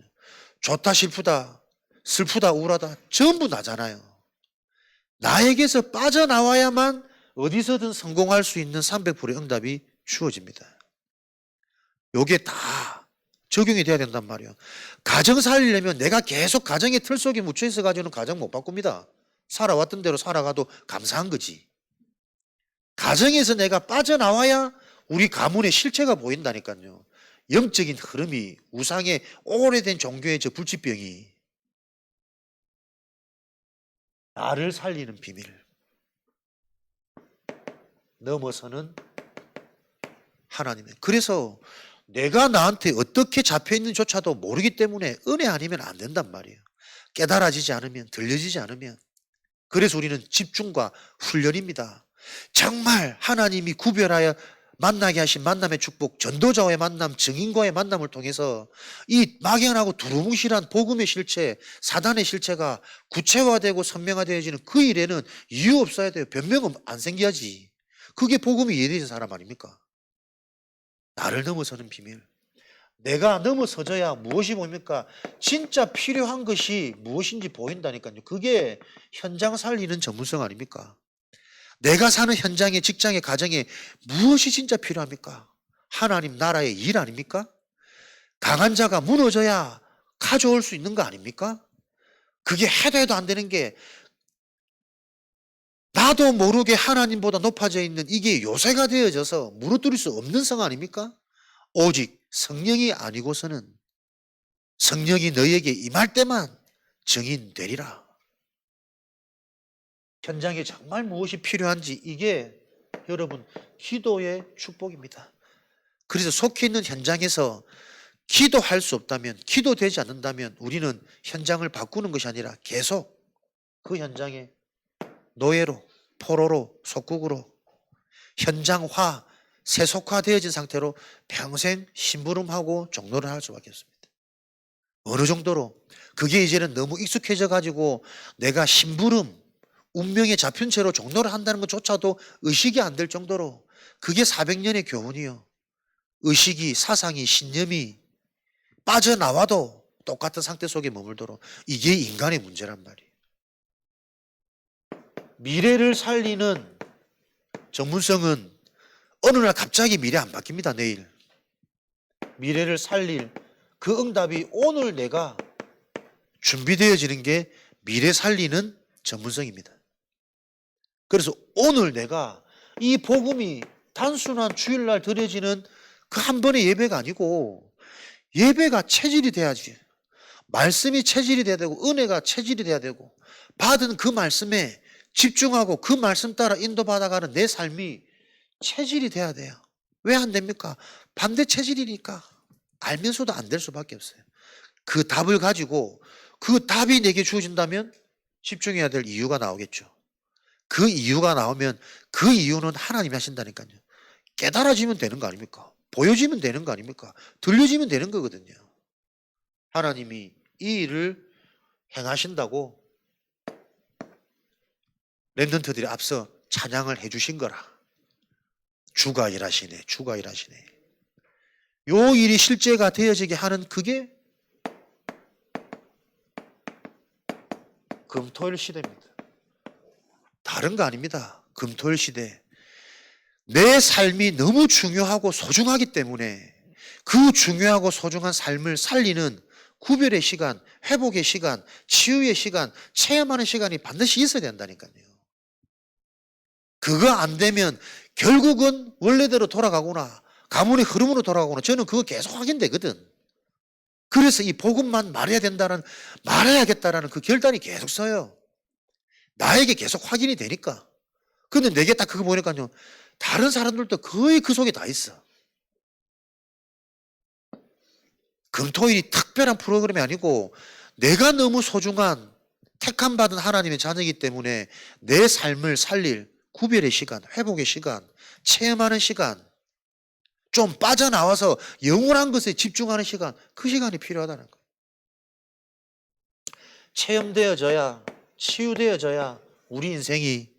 좋다 슬프다 슬프다 우울하다 전부 나잖아요. 나에게서 빠져나와야만 어디서든 성공할 수 있는 300%의 응답이 주어집니다. 요게 다 적용이 돼야 된단 말이에요. 가정 살리려면 내가 계속 가정의 틀 속에 묻혀 있어가지고는 가정 못 바꿉니다. 살아왔던 대로 살아가도 감사한 거지. 가정에서 내가 빠져나와야 우리 가문의 실체가 보인다니까요. 영적인 흐름이 우상의 오래된 종교의 저 불치병이 나를 살리는 비밀 넘어서는 하나님의. 그래서 내가 나한테 어떻게 잡혀있는지조차도 모르기 때문에 은혜 아니면 안 된단 말이에요. 깨달아지지 않으면, 들려지지 않으면. 그래서 우리는 집중과 훈련입니다. 정말 하나님이 구별하여 만나게 하신 만남의 축복, 전도자와의 만남, 증인과의 만남을 통해서 이 막연하고 두루뭉실한 복음의 실체, 사단의 실체가 구체화되고 선명화되어지는 그 일에는 이유 없어야 돼요. 변명은 안 생겨야지. 그게 복음이 이해되는 사람 아닙니까? 나를 넘어서는 비밀. 내가 넘어서져야 무엇이 보입니까? 진짜 필요한 것이 무엇인지 보인다니까요. 그게 현장 살리는 전문성 아닙니까? 내가 사는 현장에, 직장에, 가정에 무엇이 진짜 필요합니까? 하나님 나라의 일 아닙니까? 강한 자가 무너져야 가져올 수 있는 거 아닙니까? 그게 해도 안 되는 게 나도 모르게 하나님보다 높아져 있는 이게 요새가 되어져서 무너뜨릴 수 없는 성 아닙니까? 오직 성령이 아니고서는 성령이 너희에게 임할 때만 증인되리라. 현장에 정말 무엇이 필요한지 이게 여러분 기도의 축복입니다. 그래서 속해 있는 현장에서 기도할 수 없다면, 기도되지 않는다면 우리는 현장을 바꾸는 것이 아니라 계속 그 현장에 노예로, 포로로, 속국으로 현장화, 세속화되어진 상태로 평생 심부름하고 종로를 할 수밖에 없습니다. 어느 정도로? 그게 이제는 너무 익숙해져 가지고 내가 심부름, 운명에 잡힌 채로 종로를 한다는 것조차도 의식이 안 될 정도로 그게 400년의 교훈이요. 의식이, 사상이, 신념이 빠져나와도 똑같은 상태 속에 머물도록 이게 인간의 문제란 말이에요. 미래를 살리는 전문성은 어느 날 갑자기 미래 안 바뀝니다. 내일. 미래를 살릴 그 응답이 오늘 내가 준비되어지는 게 미래 살리는 전문성입니다. 그래서 오늘 내가 이 복음이 단순한 주일날 드려지는 그 한 번의 예배가 아니고 예배가 체질이 돼야지. 말씀이 체질이 돼야 되고 은혜가 체질이 돼야 되고 받은 그 말씀에 집중하고 그 말씀 따라 인도받아가는 내 삶이 체질이 돼야 돼요. 왜 안 됩니까? 반대 체질이니까. 알면서도 안 될 수밖에 없어요. 그 답을 가지고 그 답이 내게 주어진다면 집중해야 될 이유가 나오겠죠. 그 이유가 나오면 그 이유는 하나님이 하신다니까요. 깨달아지면 되는 거 아닙니까? 보여지면 되는 거 아닙니까? 들려지면 되는 거거든요. 하나님이 이 일을 행하신다고 랩런트들이 앞서 찬양을 해주신 거라. 주가 일하시네, 주가 일하시네. 요 일이 실제가 되어지게 하는 그게 금토일 시대입니다. 다른 거 아닙니다. 금토일 시대. 내 삶이 너무 중요하고 소중하기 때문에 그 중요하고 소중한 삶을 살리는 구별의 시간, 회복의 시간, 치유의 시간, 체험하는 시간이 반드시 있어야 된다니까요. 그거 안 되면 결국은 원래대로 돌아가거나 가문의 흐름으로 돌아가거나 저는 그거 계속 확인되거든. 그래서 이 복음만 말해야겠다라는 그 결단이 계속 서요. 나에게 계속 확인이 되니까. 근데 내게 딱 그거 보니까요. 다른 사람들도 거의 그 속에 다 있어. 금토일이 특별한 프로그램이 아니고 내가 너무 소중한 택함 받은 하나님의 자녀이기 때문에 내 삶을 살릴 구별의 시간, 회복의 시간, 체험하는 시간, 좀 빠져나와서 영원한 것에 집중하는 시간, 그 시간이 필요하다는 거예요. 체험되어져야, 치유되어져야 우리 인생이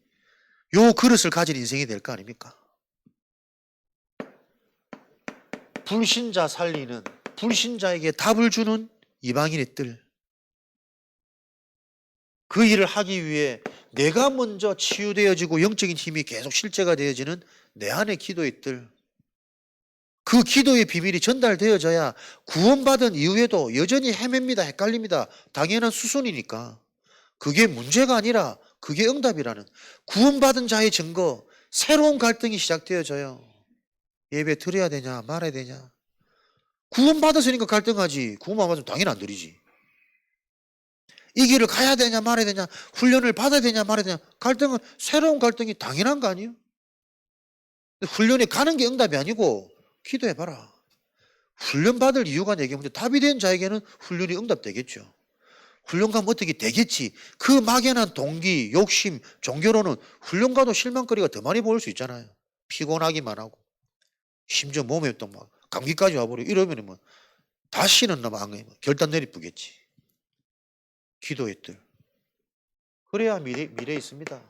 요 그릇을 가진 인생이 될 거 아닙니까? 불신자 살리는, 불신자에게 답을 주는 이방인의 뜰. 그 일을 하기 위해 내가 먼저 치유되어지고 영적인 힘이 계속 실제가 되어지는 내 안의 기도의 뜰. 그 기도의 비밀이 전달되어져야 구원받은 이후에도 여전히 헤맵니다. 헷갈립니다. 당연한 수순이니까. 그게 문제가 아니라 그게 응답이라는 구원받은 자의 증거, 새로운 갈등이 시작되어져요. 예배 드려야 되냐 말아야 되냐. 구원받았으니까 갈등하지. 구원 안 받으면 당연히 안 드리지. 이 길을 가야 되냐 말아야 되냐, 훈련을 받아야 되냐 말아야 되냐, 갈등은 새로운 갈등이 당연한 거 아니에요? 훈련에 가는 게 응답이 아니고 기도해봐라. 훈련 받을 이유가 내게 문제. 답이 된 자에게는 훈련이 응답되겠죠. 훈련 가면 어떻게 되겠지. 그 막연한 동기, 욕심, 종교로는 훈련 가도 실망거리가 더 많이 보일 수 있잖아요. 피곤하기만 하고 심지어 몸에 또 막 감기까지 와버리고 이러면 뭐 다시는 결단 내리쁘겠지. 기도의 뜰. 그래야 미래 있습니다.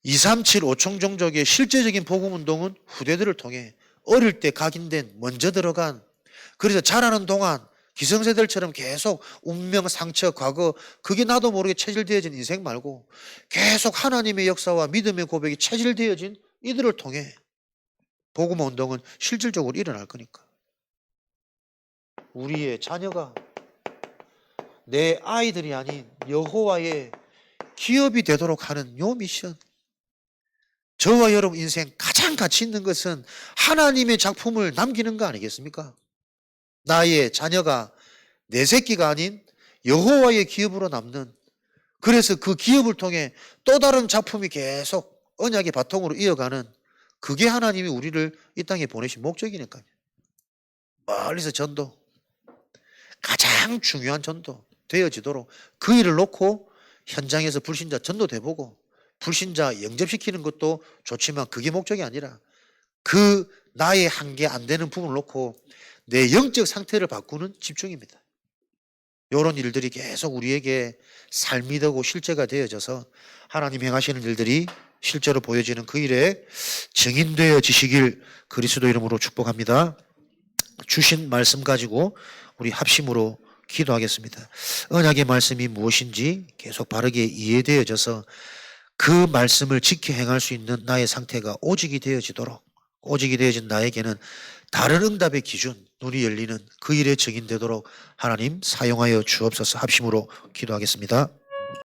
237 5총 종족의 실제적인 복음운동은 후대들을 통해 어릴 때 각인된 먼저 들어간, 그래서 자라는 동안 기성세대들처럼 계속 운명, 상처, 과거, 그게 나도 모르게 체질되어진 인생 말고 계속 하나님의 역사와 믿음의 고백이 체질되어진 이들을 통해 복음운동은 실질적으로 일어날 거니까. 우리의 자녀가 내 아이들이 아닌 여호와의 기업이 되도록 하는 요 미션. 저와 여러분 인생 가장 가치 있는 것은 하나님의 작품을 남기는 거 아니겠습니까? 나의 자녀가 내 새끼가 아닌 여호와의 기업으로 남는, 그래서 그 기업을 통해 또 다른 작품이 계속 언약의 바통으로 이어가는, 그게 하나님이 우리를 이 땅에 보내신 목적이니까요. 멀리서 전도, 가장 중요한 전도 되어지도록 그 일을 놓고 현장에서 불신자 전도돼보고 불신자 영접시키는 것도 좋지만 그게 목적이 아니라 그 나의 한계 안 되는 부분을 놓고 내 영적 상태를 바꾸는 집중입니다. 이런 일들이 계속 우리에게 삶이 되고 실제가 되어져서 하나님 행하시는 일들이 실제로 보여지는 그 일에 증인되어지시길 그리스도 이름으로 축복합니다. 주신 말씀 가지고 우리 합심으로 기도하겠습니다. 언약의 말씀이 무엇인지 계속 바르게 이해되어져서 그 말씀을 지켜 행할 수 있는 나의 상태가 오직이 되어지도록, 오직이 되어진 나에게는 다른 응답의 기준, 눈이 열리는 그 일에 증인되도록 하나님 사용하여 주옵소서. 합심으로 기도하겠습니다.